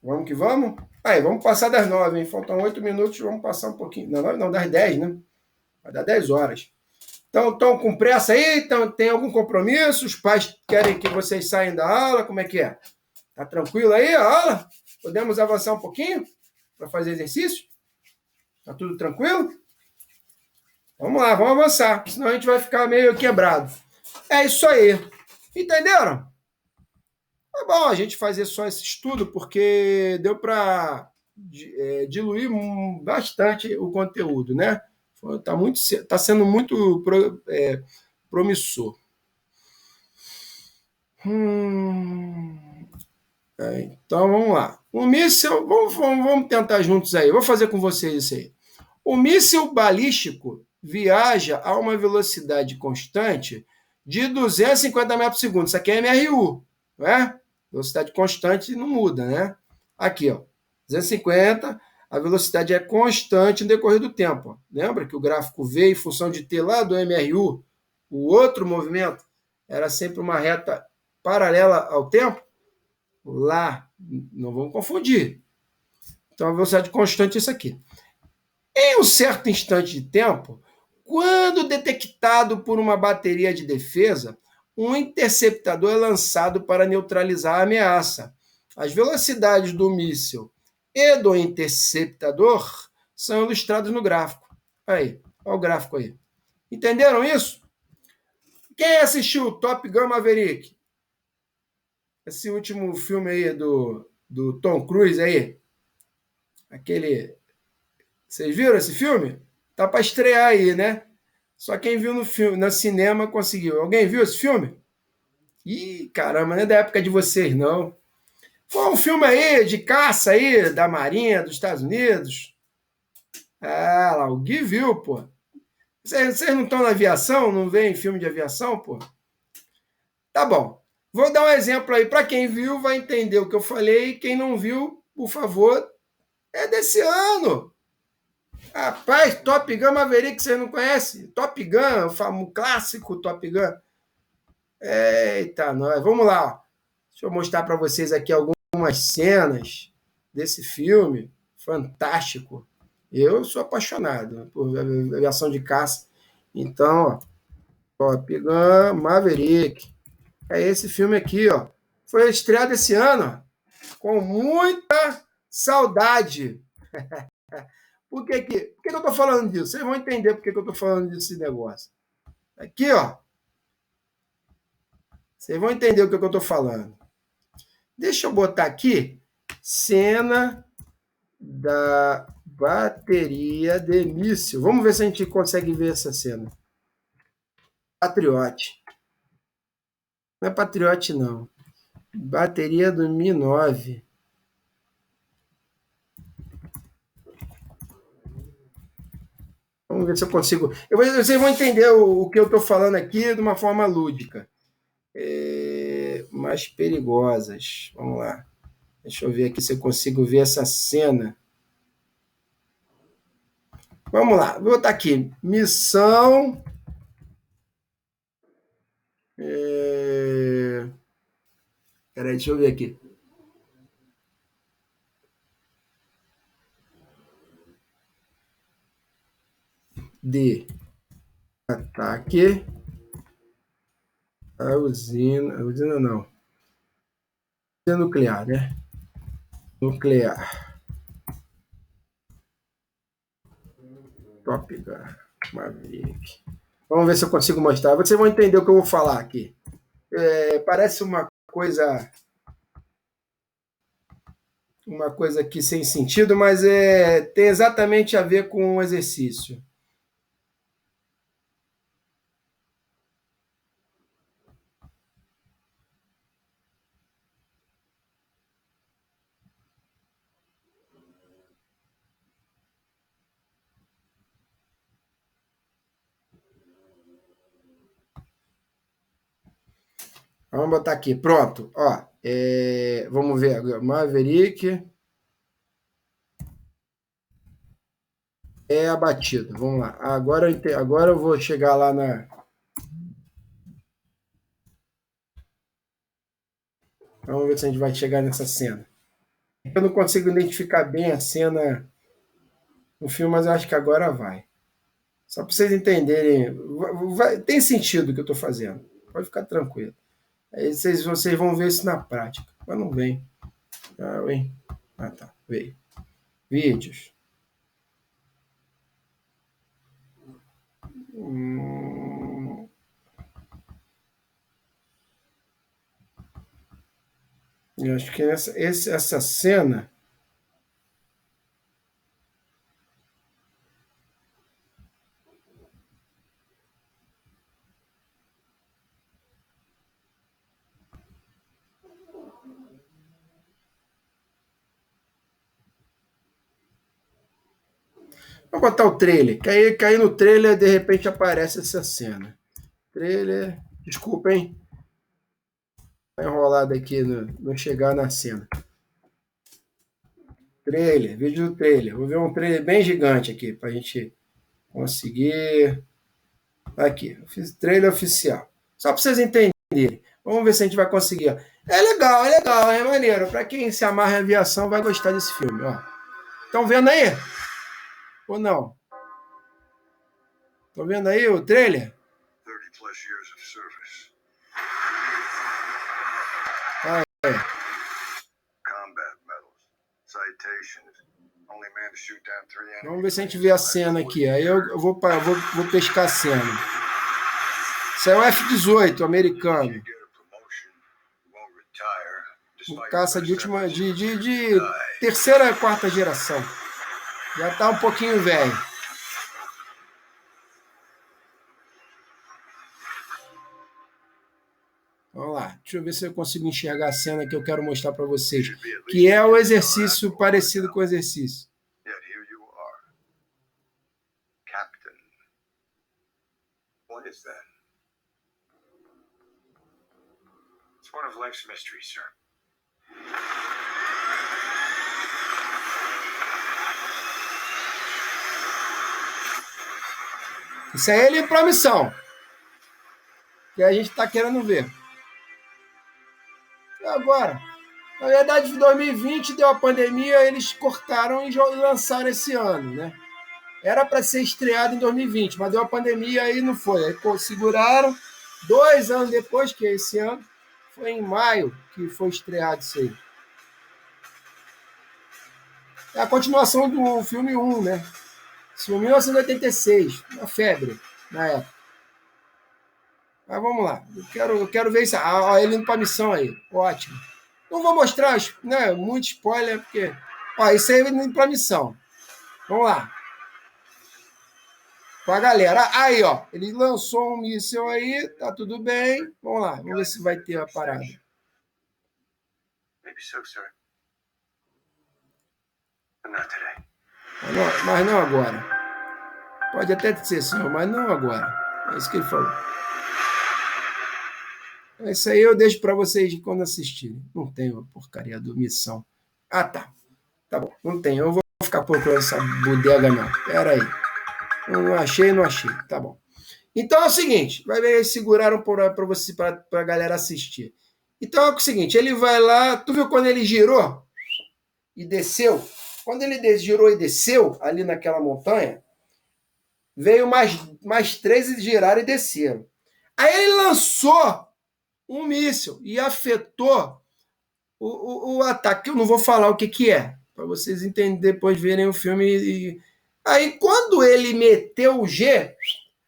A: Vamos que vamos? Aí, vamos passar das 9, hein? Faltam 8 minutos, vamos passar um pouquinho. Não, 9 não, das 10, né? Vai dar 10 horas. Então, estão com pressa aí? Então, tem algum compromisso? Os pais querem que vocês saiam da aula? Como é que é? Tá tranquilo aí a aula? Podemos avançar um pouquinho para fazer exercício? Tá tudo tranquilo? Vamos lá, vamos avançar, senão a gente vai ficar meio quebrado. É isso aí. Entenderam? É bom a gente fazer só esse estudo, porque deu para diluir bastante o conteúdo, né? Tá sendo muito promissor. Então vamos lá. O míssil, vamos tentar juntos aí. Vou fazer com vocês isso aí. O míssil balístico viaja a uma velocidade constante de 250 metros por segundo. Isso aqui é MRU, não é? Velocidade constante não muda, né? Aqui, ó, 250, a velocidade é constante no decorrer do tempo. Ó. Lembra que o gráfico V, em função de ter lá do MRU, o outro movimento, era sempre uma reta paralela ao tempo? Lá, não vamos confundir. Então, a velocidade constante é isso aqui. Em um certo instante de tempo, quando detectado por uma bateria de defesa, um interceptador é lançado para neutralizar a ameaça. As velocidades do míssil e do interceptador são ilustradas no gráfico. Aí, olha o gráfico aí. Entenderam isso? Quem assistiu Top Gun Maverick? Esse último filme aí do Tom Cruise aí? Aquele. Vocês viram esse filme? Tá para estrear aí, né? Só quem viu no filme, no cinema conseguiu. Alguém viu esse filme? Ih, caramba, não é da época de vocês, não. Foi um filme aí de caça aí, da Marinha dos Estados Unidos. Ah, lá, o Gui viu, pô. Vocês não estão na aviação? Não veem filme de aviação, pô? Tá bom. Vou dar um exemplo aí. Para quem viu, vai entender o que eu falei. Quem não viu, por favor, é desse ano. Rapaz, Top Gun Maverick, você não conhece? Top Gun, o famoso clássico Top Gun. Eita, nós. Vamos lá. Ó. Deixa eu mostrar para vocês aqui algumas cenas desse filme. Fantástico. Eu sou apaixonado por aviação de caça. Então, ó, Top Gun Maverick. É esse filme aqui, ó. Foi estreado esse ano, ó, com muita saudade. Por que eu estou falando disso? Vocês vão entender por que eu estou falando desse negócio. Aqui, ó. Vocês vão entender o que eu estou falando. Deixa eu botar aqui cena da bateria de míssil. Vamos ver se a gente consegue ver essa cena. Patriote. Não é Patriote, não. Bateria do Mi-9. Vamos ver se eu consigo. Vocês vão entender o que eu estou falando aqui de uma forma lúdica. Mais perigosas. Vamos lá. Deixa eu ver aqui se eu consigo ver essa cena. Vamos lá. Vou botar aqui. Missão. Peraí, deixa eu ver aqui. De ataque à usina. A usina não. Usina nuclear, né? Nuclear. Top Gun. Maverick. Vamos ver se eu consigo mostrar. Vocês vão entender o que eu vou falar aqui. Parece uma coisa aqui sem sentido, mas tem exatamente a ver com o exercício. Vamos botar aqui, pronto. Ó, vamos ver agora. Maverick é abatido. Vamos lá. Agora eu vou chegar lá na. Vamos ver se a gente vai chegar nessa cena. Eu não consigo identificar bem a cena no filme, mas eu acho que agora vai. Só para vocês entenderem. Tem sentido o que eu estou fazendo. Pode ficar tranquilo. Aí vocês vão ver isso na prática. Mas não vem. Ah, vem. Ah, tá. Veio. Vídeos. Eu acho que essa cena. Vou botar o trailer. Cair no trailer, de repente aparece essa cena. Trailer. Desculpa, hein? Tá enrolado aqui no chegar na cena. Trailer, vídeo do trailer. Vou ver um trailer bem gigante aqui pra gente conseguir. Aqui, trailer oficial. Só para vocês entenderem. Vamos ver se a gente vai conseguir. Ó. É legal, é maneiro. Para quem se amarra em aviação, vai gostar desse filme. Estão vendo aí? Ou não? Estão vendo aí o trailer? 30 plus years of service. Combat medals, citations. Only man to shoot down 3 enemies. Vamos ver se a gente vê a cena aqui. Aí eu vou pescar a cena. Isso é o F-18 americano. Um caça de terceira, quarta geração. Já está um pouquinho velho. Vamos lá. Deixa eu ver se eu consigo enxergar a cena que eu quero mostrar para vocês. Que é o exercício parecido com o exercício. Captain. What is that? It's one of life's mysteries, sir. Isso é ele para a missão. Que a gente está querendo ver. E agora? Na verdade, em 2020 deu a pandemia, eles cortaram e lançaram esse ano, né? Era para ser estreado em 2020, mas deu a pandemia e não foi. Aí seguraram 2 anos depois, que é esse ano, foi em maio que foi estreado isso aí. É a continuação do filme 1, né? Isso foi em 1986, uma febre na época. Mas vamos lá, eu quero ver isso. Ele indo para a missão aí, ótimo. Não vou mostrar, né, muito spoiler, porque... isso aí indo para a missão. Vamos lá. Com a galera. Aí, ele lançou um míssil aí, tá tudo bem. Vamos lá, vamos ver se vai ter a parada. Maybe so, sir. Not today. Mas não agora. Pode até ser, senhor, mas não agora. É isso que ele falou. Isso aí eu deixo para vocês quando assistirem. Não tem uma porcaria do missão. Ah, tá. Tá bom, não tem. Eu vou ficar procurando essa bodega, não. Pera aí. Não achei. Tá bom. Então é o seguinte. Vai ver, eles seguraram para a galera assistir. Então é o seguinte. Ele vai lá. Tu viu quando ele girou e desceu? Quando ele girou e desceu ali naquela montanha, veio mais 3 e giraram e desceram. Aí ele lançou um míssil e afetou o ataque. Eu não vou falar o que é, para vocês entenderem depois, verem o filme. Aí, quando ele meteu o G,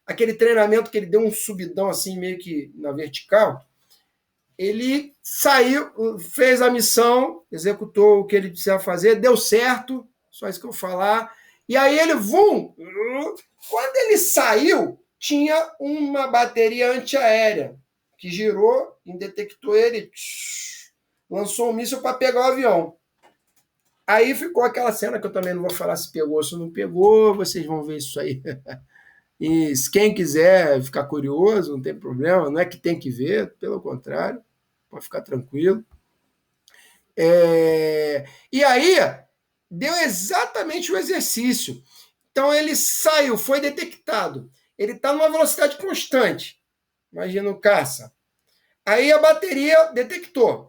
A: aquele treinamento que ele deu um subidão assim, meio que na vertical, ele saiu, fez a missão, executou o que ele precisava fazer, deu certo, só isso que eu vou falar. E aí ele, quando ele saiu, tinha uma bateria antiaérea que girou, detectou ele, lançou um míssil para pegar o avião. Aí ficou aquela cena que eu também não vou falar se pegou ou se não pegou, vocês vão ver isso aí. E quem quiser ficar curioso, não tem problema, não é que tem que ver, pelo contrário. pode ficar tranquilo. E aí, deu exatamente o exercício. Então, ele saiu, foi detectado. Ele está numa velocidade constante. Imagina o caça. Aí a bateria detectou.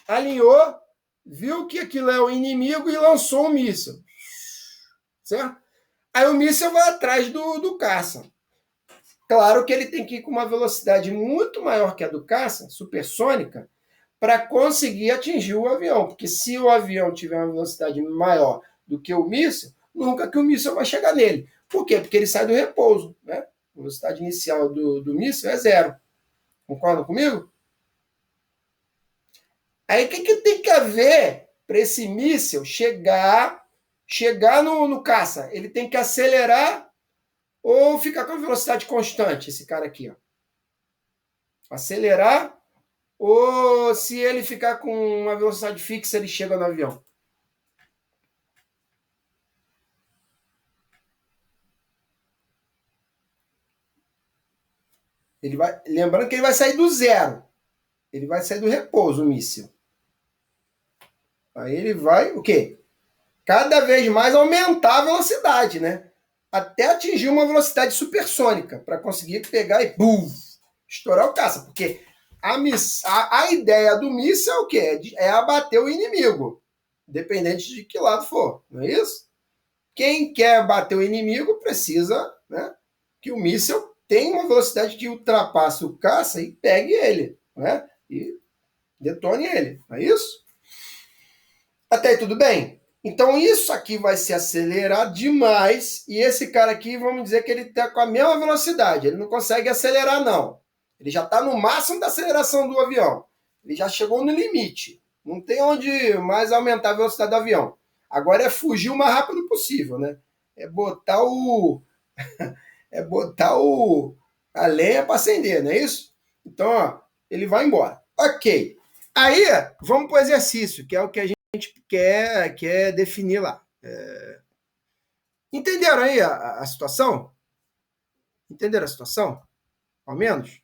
A: Alinhou, viu que aquilo é o inimigo e lançou um míssil. Certo? Aí o míssil vai atrás do caça. Claro que ele tem que ir com uma velocidade muito maior que a do caça, supersônica, para conseguir atingir o avião. Porque se o avião tiver uma velocidade maior do que o míssil, nunca que o míssil vai chegar nele. Por quê? Porque ele sai do repouso. Né? A velocidade inicial do míssil é 0. Concordam comigo? Aí o que tem que haver para esse míssil chegar no caça? Ele tem que acelerar ou ficar com a velocidade constante, esse cara aqui. Ó. Acelerar ou se ele ficar com uma velocidade fixa, ele chega no avião? Lembrando que ele vai sair do 0. Ele vai sair do repouso, o míssil. Aí ele vai, o quê? Cada vez mais aumentar a velocidade, né? Até atingir uma velocidade supersônica, para conseguir pegar e estourar o caça. Porque a ideia do míssil é o quê? É abater o inimigo, independente de que lado for, não é isso? Quem quer bater o inimigo precisa, né, que o míssil tenha uma velocidade que ultrapasse o caça e pegue ele, né? E detone ele, não é isso? Até aí tudo bem? Então isso aqui vai se acelerar demais e esse cara aqui, vamos dizer que ele está com a mesma velocidade, ele não consegue acelerar não. Ele já está no máximo da aceleração do avião. Ele já chegou no limite. Não tem onde mais aumentar a velocidade do avião. Agora é fugir o mais rápido possível, né? É botar a lenha para acender, não é isso? Então, ó, ele vai embora. Ok. Aí, vamos para o exercício, que é o que a gente quer definir lá. Entenderam aí a situação? Entenderam a situação? Ao menos?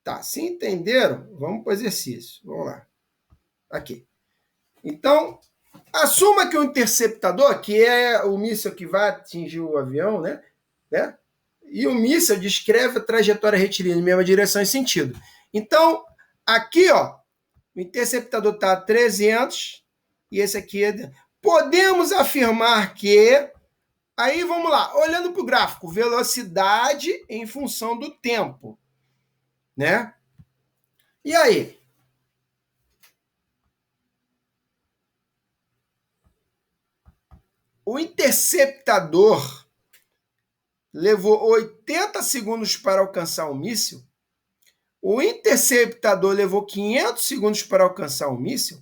A: Tá, se entenderam, vamos para o exercício. Vamos lá. Aqui. Então, assuma que o interceptador, que é o míssil que vai atingir o avião, né? E o míssil descreve a trajetória retilínea em mesma direção e sentido. Então, aqui, ó, o interceptador está a 300 e esse aqui é... Podemos afirmar que... Aí, vamos lá, olhando para o gráfico, velocidade em função do tempo, né? E aí? O interceptador levou 80 segundos para alcançar o míssil. O interceptador levou 500 segundos para alcançar o míssil.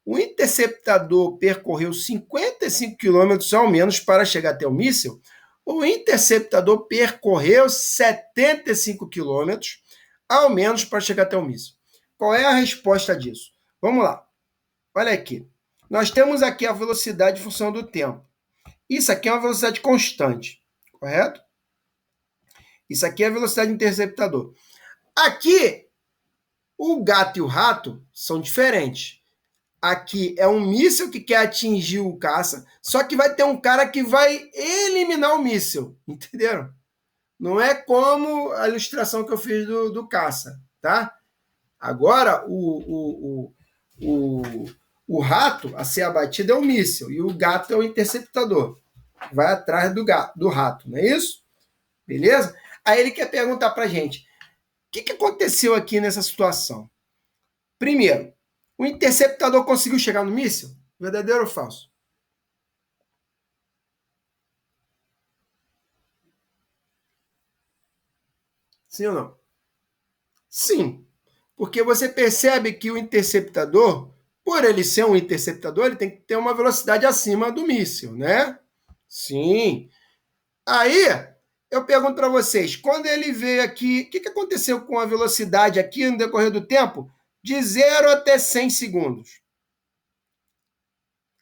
A: O interceptador percorreu 55 quilômetros ao menos para chegar até o míssil. O interceptador percorreu 75 quilômetros ao menos para chegar até o míssil. Qual é a resposta disso? Vamos lá. Olha aqui. Nós temos aqui a velocidade em função do tempo. Isso aqui é uma velocidade constante, correto? Isso aqui é a velocidade do interceptador. Aqui, o gato e o rato são diferentes. Aqui é um míssil que quer atingir o caça, só que vai ter um cara que vai eliminar o míssil, entenderam? Não é como a ilustração que eu fiz do caça, tá? Agora, o rato a ser abatido é o míssil e o gato é o interceptador. Vai atrás do rato, não é isso? Beleza? Aí ele quer perguntar pra gente, o que aconteceu aqui nessa situação? Primeiro, o interceptador conseguiu chegar no míssil? Verdadeiro ou falso? Sim ou não? Sim. Porque você percebe que o interceptador, por ele ser um interceptador, ele tem que ter uma velocidade acima do míssil, né? Sim. Aí, eu pergunto para vocês, quando ele veio aqui, o que aconteceu com a velocidade aqui no decorrer do tempo? De 0 até 100 segundos.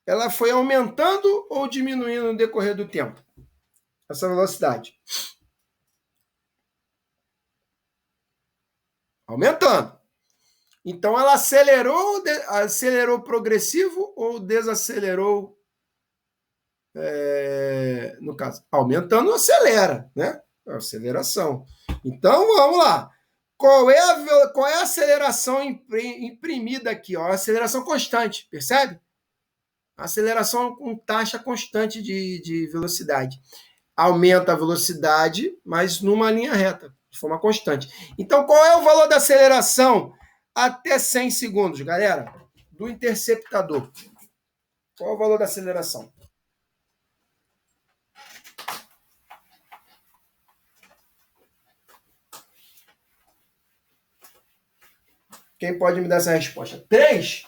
A: Ela foi aumentando ou diminuindo no decorrer do tempo? Essa velocidade. Aumentando. Então, ela acelerou progressivo ou desacelerou, no caso? Aumentando, acelera, né? Aceleração. Então, vamos lá. Qual é a aceleração imprimida aqui? Ó? A aceleração constante, percebe? Aceleração com taxa constante de velocidade. Aumenta a velocidade, mas numa linha reta, de forma constante. Então, qual é o valor da aceleração até 100 segundos, galera? Do interceptador. Qual é o valor da aceleração? Quem pode me dar essa resposta? 3?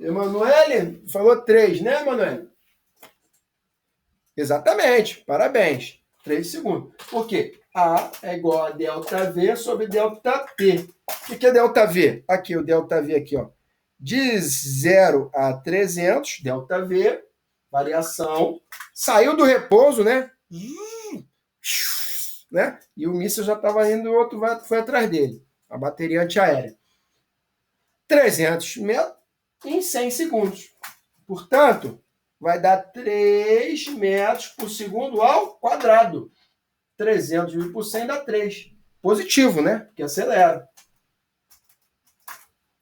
A: Emanuele falou 3, né, Emanuele? Exatamente, parabéns. 3 segundos. Por quê? A é igual a ΔV sobre ΔT. O que é ΔV? Aqui, o ΔV aqui, ó. De 0 a 300, ΔV, variação. Saiu do repouso, né? Né? E o míssil já estava indo e o outro foi atrás dele. A bateria antiaérea. 300 metros em 100 segundos. Portanto, vai dar 3 metros por segundo ao quadrado. 300 dividido por 100 dá 3. Positivo, né? Porque acelera.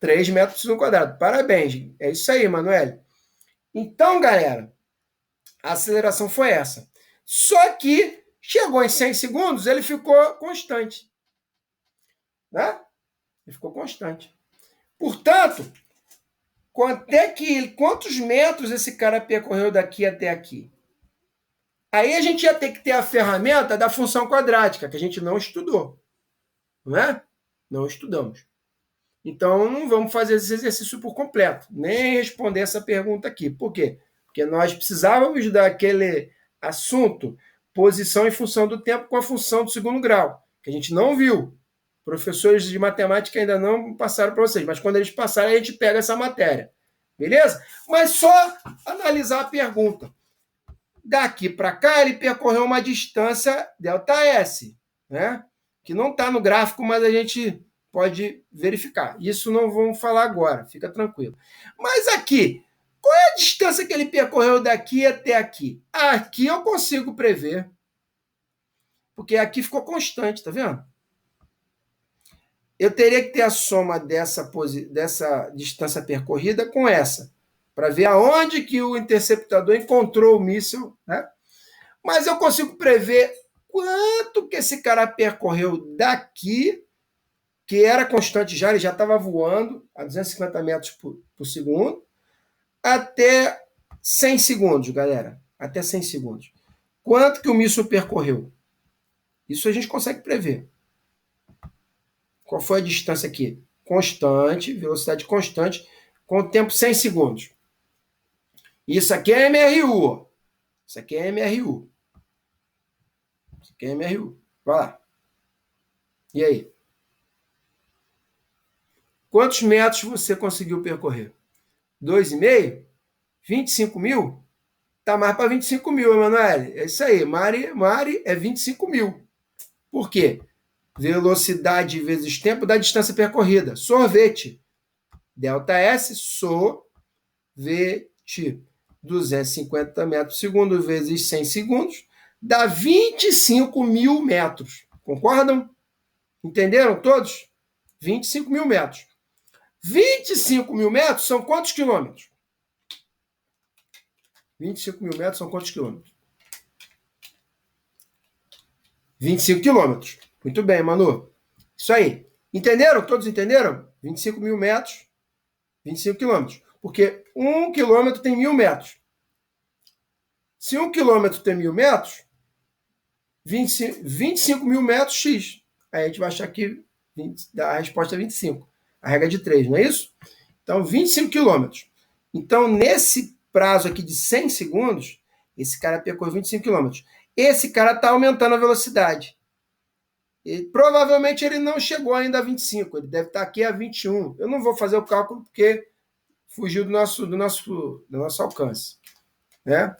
A: 3 metros por segundo quadrado. Parabéns. É isso aí, Manoel. Então, galera, a aceleração foi essa. Só que chegou em 100 segundos, ele ficou constante. Né? Ele ficou constante. Portanto, quantos metros esse cara percorreu daqui até aqui? Aí a gente ia ter que ter a ferramenta da função quadrática, que a gente não estudou. Não é? Não estudamos. Então, não vamos fazer esse exercício por completo, nem responder essa pergunta aqui. Por quê? Porque nós precisávamos daquele assunto, posição em função do tempo com a função do segundo grau, que a gente não viu. Professores de matemática ainda não passaram para vocês, mas quando eles passarem, a gente pega essa matéria. Beleza? Mas só analisar a pergunta. Daqui para cá, ele percorreu uma distância ΔS, né? Que não está no gráfico, mas a gente pode verificar. Isso não vamos falar agora, fica tranquilo. Mas aqui, qual é a distância que ele percorreu daqui até aqui? Aqui eu consigo prever, porque aqui ficou constante, tá vendo? Eu teria que ter a soma dessa distância percorrida com essa, para ver aonde que o interceptador encontrou o míssil, né? Mas eu consigo prever quanto que esse cara percorreu daqui, que era constante já, ele já estava voando a 250 metros por segundo, até 100 segundos, galera. Até 100 segundos. Quanto que o míssil percorreu? Isso a gente consegue prever. Qual foi a distância aqui? Constante, velocidade constante, com o tempo 100 segundos. Isso aqui é MRU. Isso aqui é MRU. Isso aqui é MRU. Vai lá. E aí? Quantos metros você conseguiu percorrer? 2,5? 25 mil? Tá mais para 25 mil, Emanuele. É isso aí. Mari é 25 mil. Por quê? Velocidade vezes tempo da distância percorrida. Sorvete. ΔS, sorvete. 250 metros por segundo vezes 100 segundos dá 25 mil metros. Concordam? Entenderam todos? 25 mil metros. 25 mil metros são quantos quilômetros? 25 mil metros são quantos quilômetros? 25 quilômetros. Muito bem, Manu. Isso aí. Entenderam? Todos entenderam? 25 mil metros, 25 quilômetros. Porque 1 quilômetro tem 1.000 metros. Se 1 quilômetro tem 1.000 metros, 25 mil metros x. Aí a gente vai achar que a resposta é 25. A regra de 3, não é isso? Então, 25 quilômetros. Então, nesse prazo aqui de 100 segundos, esse cara percorreu 25 quilômetros. Esse cara está aumentando a velocidade. E, provavelmente ele não chegou ainda a 25, ele deve estar aqui a 21. Eu não vou fazer o cálculo porque fugiu do nosso alcance. Né?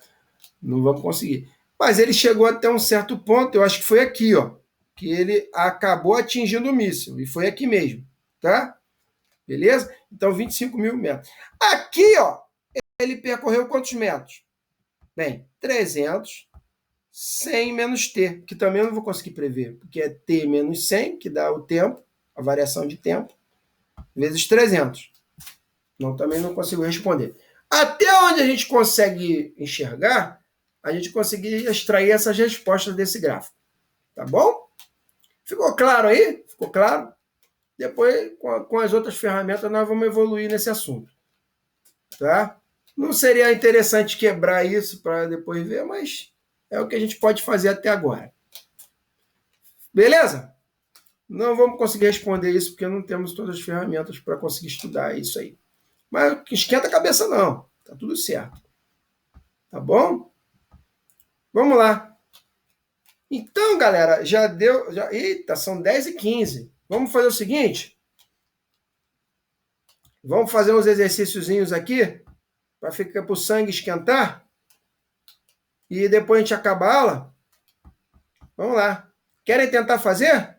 A: Não vamos conseguir. Mas ele chegou até um certo ponto, eu acho que foi aqui, ó, que ele acabou atingindo o míssil. E foi aqui mesmo. Tá? Beleza? Então, 25 mil metros. Aqui, ó, ele percorreu quantos metros? Bem, 300, 100 menos t, que também eu não vou conseguir prever, porque é t menos 100, que dá o tempo, a variação de tempo, vezes 300. Não, também não consigo responder. Até onde a gente consegue enxergar, a gente conseguiria extrair essas respostas desse gráfico. Tá bom? Ficou claro aí? Ficou claro? Depois, com as outras ferramentas, nós vamos evoluir nesse assunto. Tá? Não seria interessante quebrar isso para depois ver, mas é o que a gente pode fazer até agora. Beleza? Não vamos conseguir responder isso porque não temos todas as ferramentas para conseguir estudar isso aí. Mas esquenta a cabeça não. Tá tudo certo. Tá bom? Vamos lá. Então, galera, já deu... Eita, são 10h15. Vamos fazer o seguinte? Vamos fazer uns exercíciozinhos aqui para ficar para o sangue esquentar. E depois a gente acaba a aula. Vamos lá. Querem tentar fazer?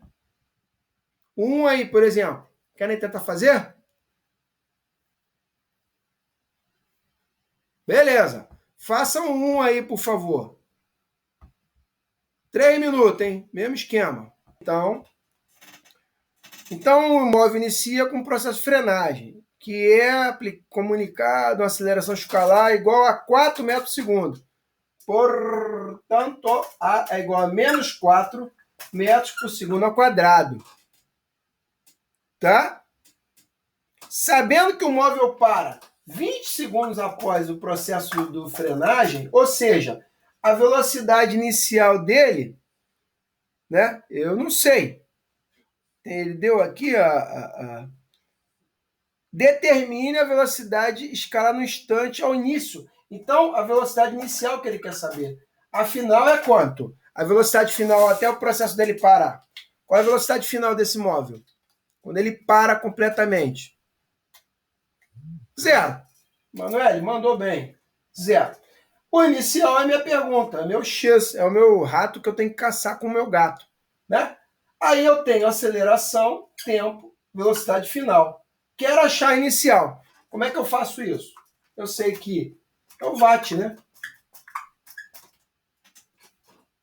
A: Um aí, por exemplo. Querem tentar fazer? Beleza. Façam um aí, por favor. 3 minutos, hein? Mesmo esquema. Então o móvel inicia com o processo de frenagem, que é comunicado uma aceleração escalar igual a 4 metros por segundo. Portanto, A é igual a menos 4 metros por segundo ao quadrado. Tá? Sabendo que o móvel para 20 segundos após o processo de frenagem, ou seja, a velocidade inicial dele, né? Eu não sei. Ele deu aqui determine a velocidade escala no instante ao início. Então, a velocidade inicial que ele quer saber. A final é quanto? A velocidade final até o processo dele parar. Qual é a velocidade final desse móvel? Quando ele para completamente. Zero. Manoel, mandou bem. Zero. O inicial é minha pergunta, é meu X, é o meu rato que eu tenho que caçar com o meu gato. Né? Aí eu tenho aceleração, tempo, velocidade final. Quero achar a inicial. Como é que eu faço isso? Eu sei que é o watt, né?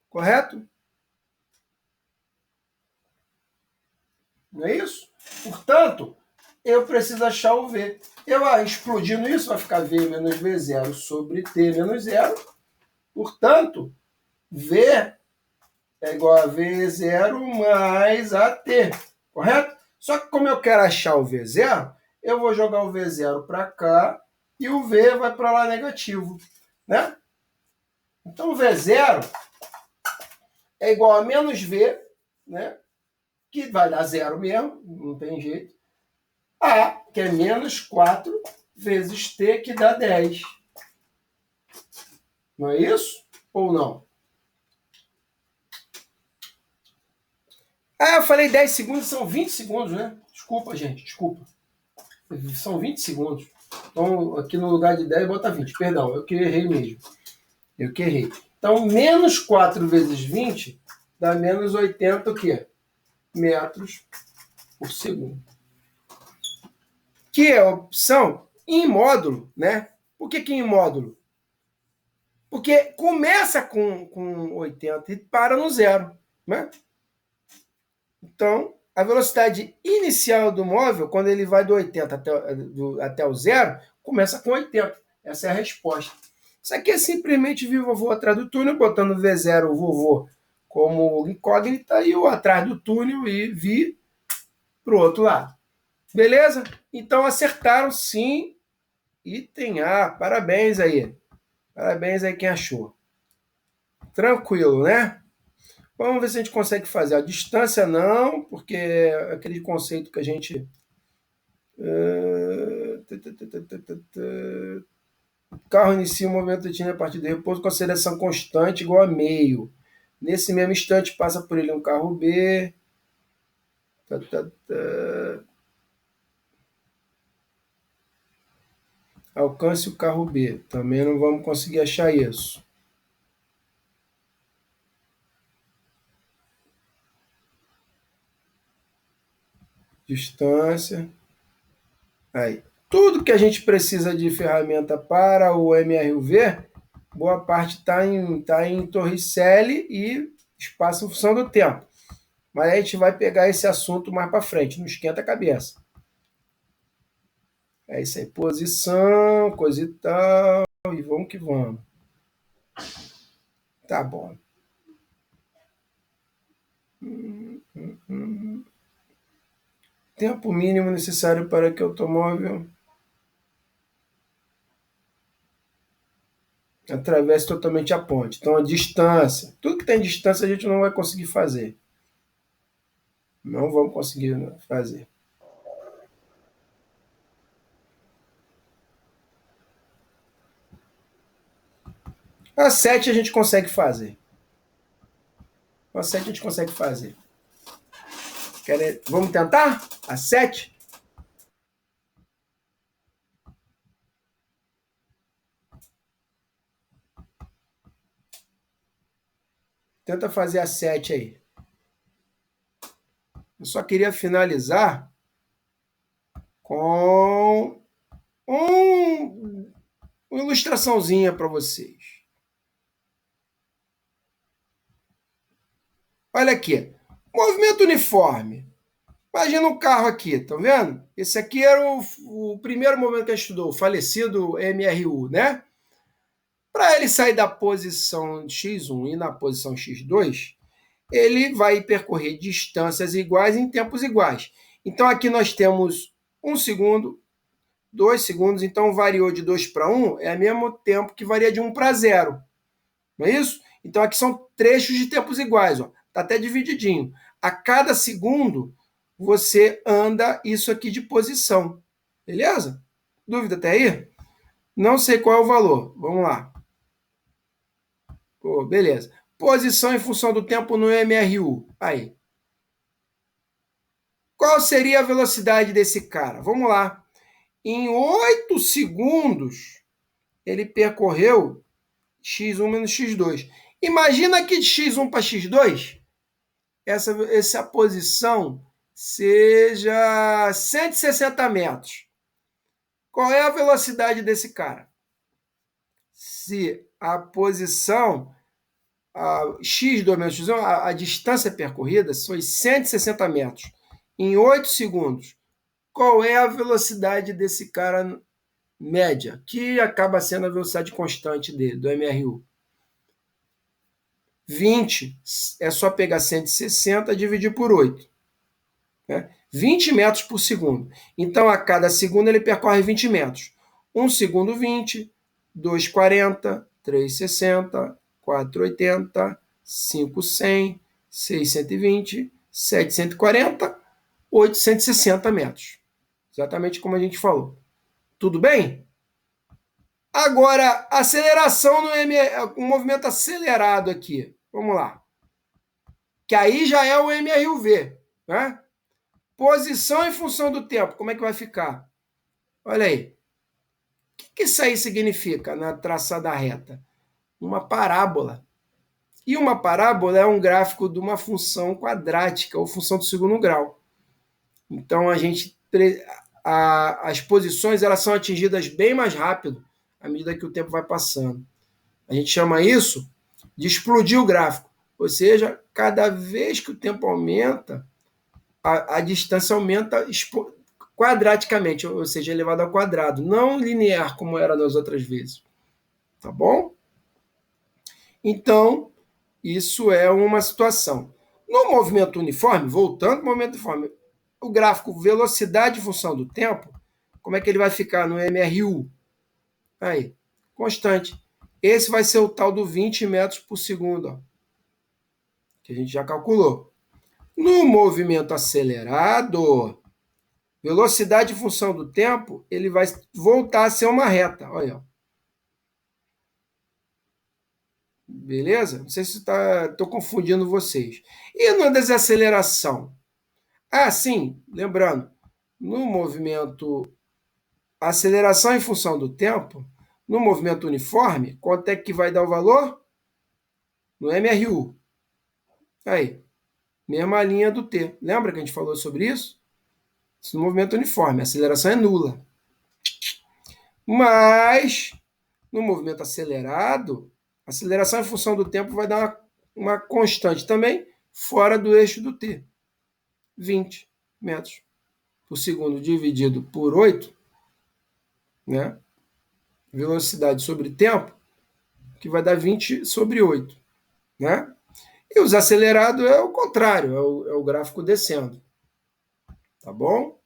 A: Correto? Não é isso? Portanto, eu preciso achar o V. Eu explodindo isso, vai ficar V menos V0 sobre T menos 0. Portanto, V é igual a V0 mais AT. Correto? Só que como eu quero achar o V0, eu vou jogar o V0 para cá e o V vai para lá negativo. Né? Então, o V0 é igual a menos V, né? Que vai dar zero mesmo, não tem jeito. A, que é menos 4, vezes T, que dá 10. Não é isso? Ou não? Ah, eu falei 10 segundos, são 20 segundos, né? Desculpa, gente, desculpa. São 20 segundos. Então, aqui no lugar de 10, bota 20. Perdão, eu que errei mesmo. Eu que errei. Então, menos 4 vezes 20 dá menos 80 o quê? Metros por segundo. Que é a opção em módulo, né? Por que em módulo? Porque começa com 80 e para no zero, né? Então, a velocidade inicial do móvel, quando ele vai do 80 até o zero, começa com 80. Essa é a resposta. Isso aqui é simplesmente vir vovô atrás do túnel, botando V0 o vovô como incógnita e o atrás do túnel e vir para o outro lado. Beleza? Então acertaram sim. Item A. Parabéns aí. Parabéns aí quem achou. Tranquilo, né? Vamos ver se a gente consegue fazer. A distância não, porque é aquele conceito que a gente... O carro inicia o movimento de a partir do repouso com aceleração constante igual a meio. Nesse mesmo instante passa por ele um carro B. Alcance o carro B. Também não vamos conseguir achar isso. Distância. Aí. Tudo que a gente precisa de ferramenta para o MRUV, boa parte tá em Torricelli e espaço em função do tempo. Mas a gente vai pegar esse assunto mais para frente, não esquenta a cabeça. É isso aí, posição, coisa e tal, e vamos que vamos. Tá bom. Tempo mínimo necessário para que o automóvel atravesse totalmente a ponte. Então, a distância. Tudo que tem distância a gente não vai conseguir fazer. Não vamos conseguir fazer. A 7 a gente consegue fazer. A 7 a gente consegue fazer. Vamos tentar? A 7? Tenta fazer a 7 aí. Eu só queria finalizar com uma ilustraçãozinha para vocês. Olha aqui. Movimento uniforme. Imagina um carro aqui, estão vendo? Esse aqui era o primeiro movimento que a gente estudou, o falecido MRU, né? Para ele sair da posição x1 e na posição x2, ele vai percorrer distâncias iguais em tempos iguais. Então aqui nós temos 1 segundo, 2 segundos, então variou de 2 para 1, é o mesmo tempo que varia de 1 para 0. Não é isso? Então aqui são trechos de tempos iguais, ó. Tá até divididinho. A cada segundo você anda isso aqui de posição. Beleza? Dúvida até aí? Não sei qual é o valor. Vamos lá. Pô, beleza. Posição em função do tempo no MRU. Aí. Qual seria a velocidade desse cara? Vamos lá. Em 8 segundos, ele percorreu x1 menos x2. Imagina que de x1 para x2, essa posição seja 160 metros. Qual é a velocidade desse cara? Se a posição x2 menos x1, a distância percorrida foi 160 metros em 8 segundos. Qual é a velocidade desse cara média, que acaba sendo a velocidade constante dele, do MRU? 20. É só pegar 160 e dividir por 8. Né? 20 metros por segundo. Então, a cada segundo, ele percorre 20 metros. 1 segundo, 20. 2, 40. 3, 60. 4, 80. 5, 100. 6, 120. 7, 140. 8, 160 metros. Exatamente como a gente falou. Tudo bem? Agora, aceleração no um movimento acelerado aqui. Vamos lá. Que aí já é o MRUV. Né? Posição em função do tempo. Como é que vai ficar? Olha aí. O que isso aí significa na traçada reta? Uma parábola. E uma parábola é um gráfico de uma função quadrática ou função do segundo grau. Então, as posições elas são atingidas bem mais rápido à medida que o tempo vai passando. A gente chama isso de explodir o gráfico. Ou seja, cada vez que o tempo aumenta, a distância aumenta quadraticamente, ou seja, elevado ao quadrado, não linear como era nas outras vezes. Tá bom? Então, isso é uma situação. No movimento uniforme, voltando ao movimento uniforme, o gráfico velocidade em função do tempo, como é que ele vai ficar no MRU? Aí, constante. Esse vai ser o tal do 20 metros por segundo, ó, que a gente já calculou. No movimento acelerado, velocidade em função do tempo, ele vai voltar a ser uma reta. Olha. Beleza? Não sei se estou confundindo vocês. E na desaceleração? Ah, sim, lembrando, no movimento aceleração em função do tempo, no movimento uniforme, quanto é que vai dar o valor? No MRU. Aí, mesma linha do T. Lembra que a gente falou sobre isso? Isso no movimento uniforme, a aceleração é nula. Mas, no movimento acelerado, a aceleração em função do tempo vai dar uma constante também fora do eixo do t. 20 metros por segundo dividido por 8, né? Velocidade sobre tempo, que vai dar 20 sobre 8. Né? E o desacelerado é o contrário, é o gráfico descendo. Tá bom?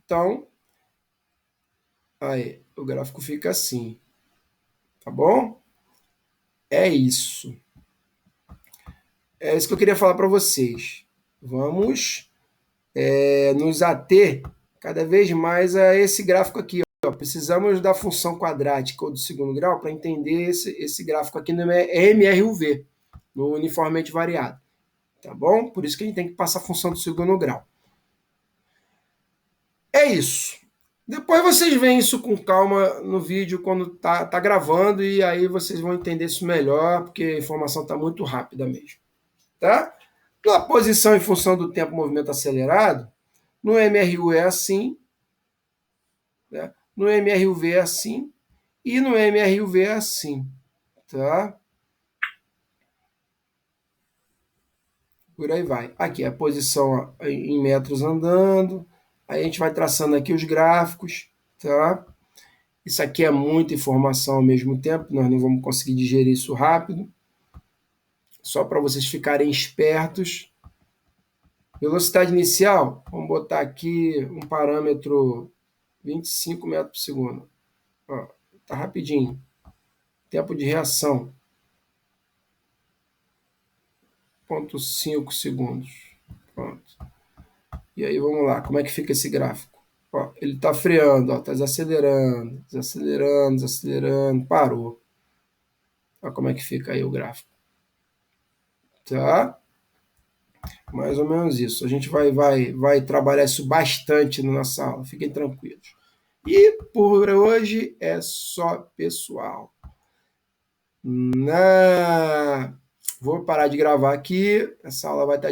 A: Então, aí, o gráfico fica assim. Tá bom? É isso. É isso que eu queria falar para vocês. Vamos nos ater cada vez mais a esse gráfico aqui. Ó. Precisamos da função quadrática ou do segundo grau para entender esse gráfico aqui no MRUV, no uniformemente variado. Tá bom? Por isso que a gente tem que passar a função do segundo grau. É isso. Depois vocês veem isso com calma no vídeo quando tá gravando e aí vocês vão entender isso melhor, porque a informação está muito rápida mesmo. Tá? Na posição em função do tempo movimento acelerado, no MRU é assim, né? No MRUV é assim e no MRUV é assim. Tá? Por aí vai. Aqui é a posição em metros andando. Aí a gente vai traçando aqui os gráficos. Tá? Isso aqui é muita informação ao mesmo tempo, nós não vamos conseguir digerir isso rápido. Só para vocês ficarem espertos. Velocidade inicial, vamos botar aqui um parâmetro 25 metros por segundo. Ó, tá rapidinho. Tempo de reação, 0,5 segundos. Pronto. E aí vamos lá, como é que fica esse gráfico? Ó, ele está freando, está desacelerando, desacelerando, desacelerando, parou. Olha como é que fica aí o gráfico. Tá? Mais ou menos isso. A gente vai trabalhar isso bastante na nossa aula. Fiquem tranquilos. E por hoje é só, pessoal. Vou parar de gravar aqui. Essa aula vai estar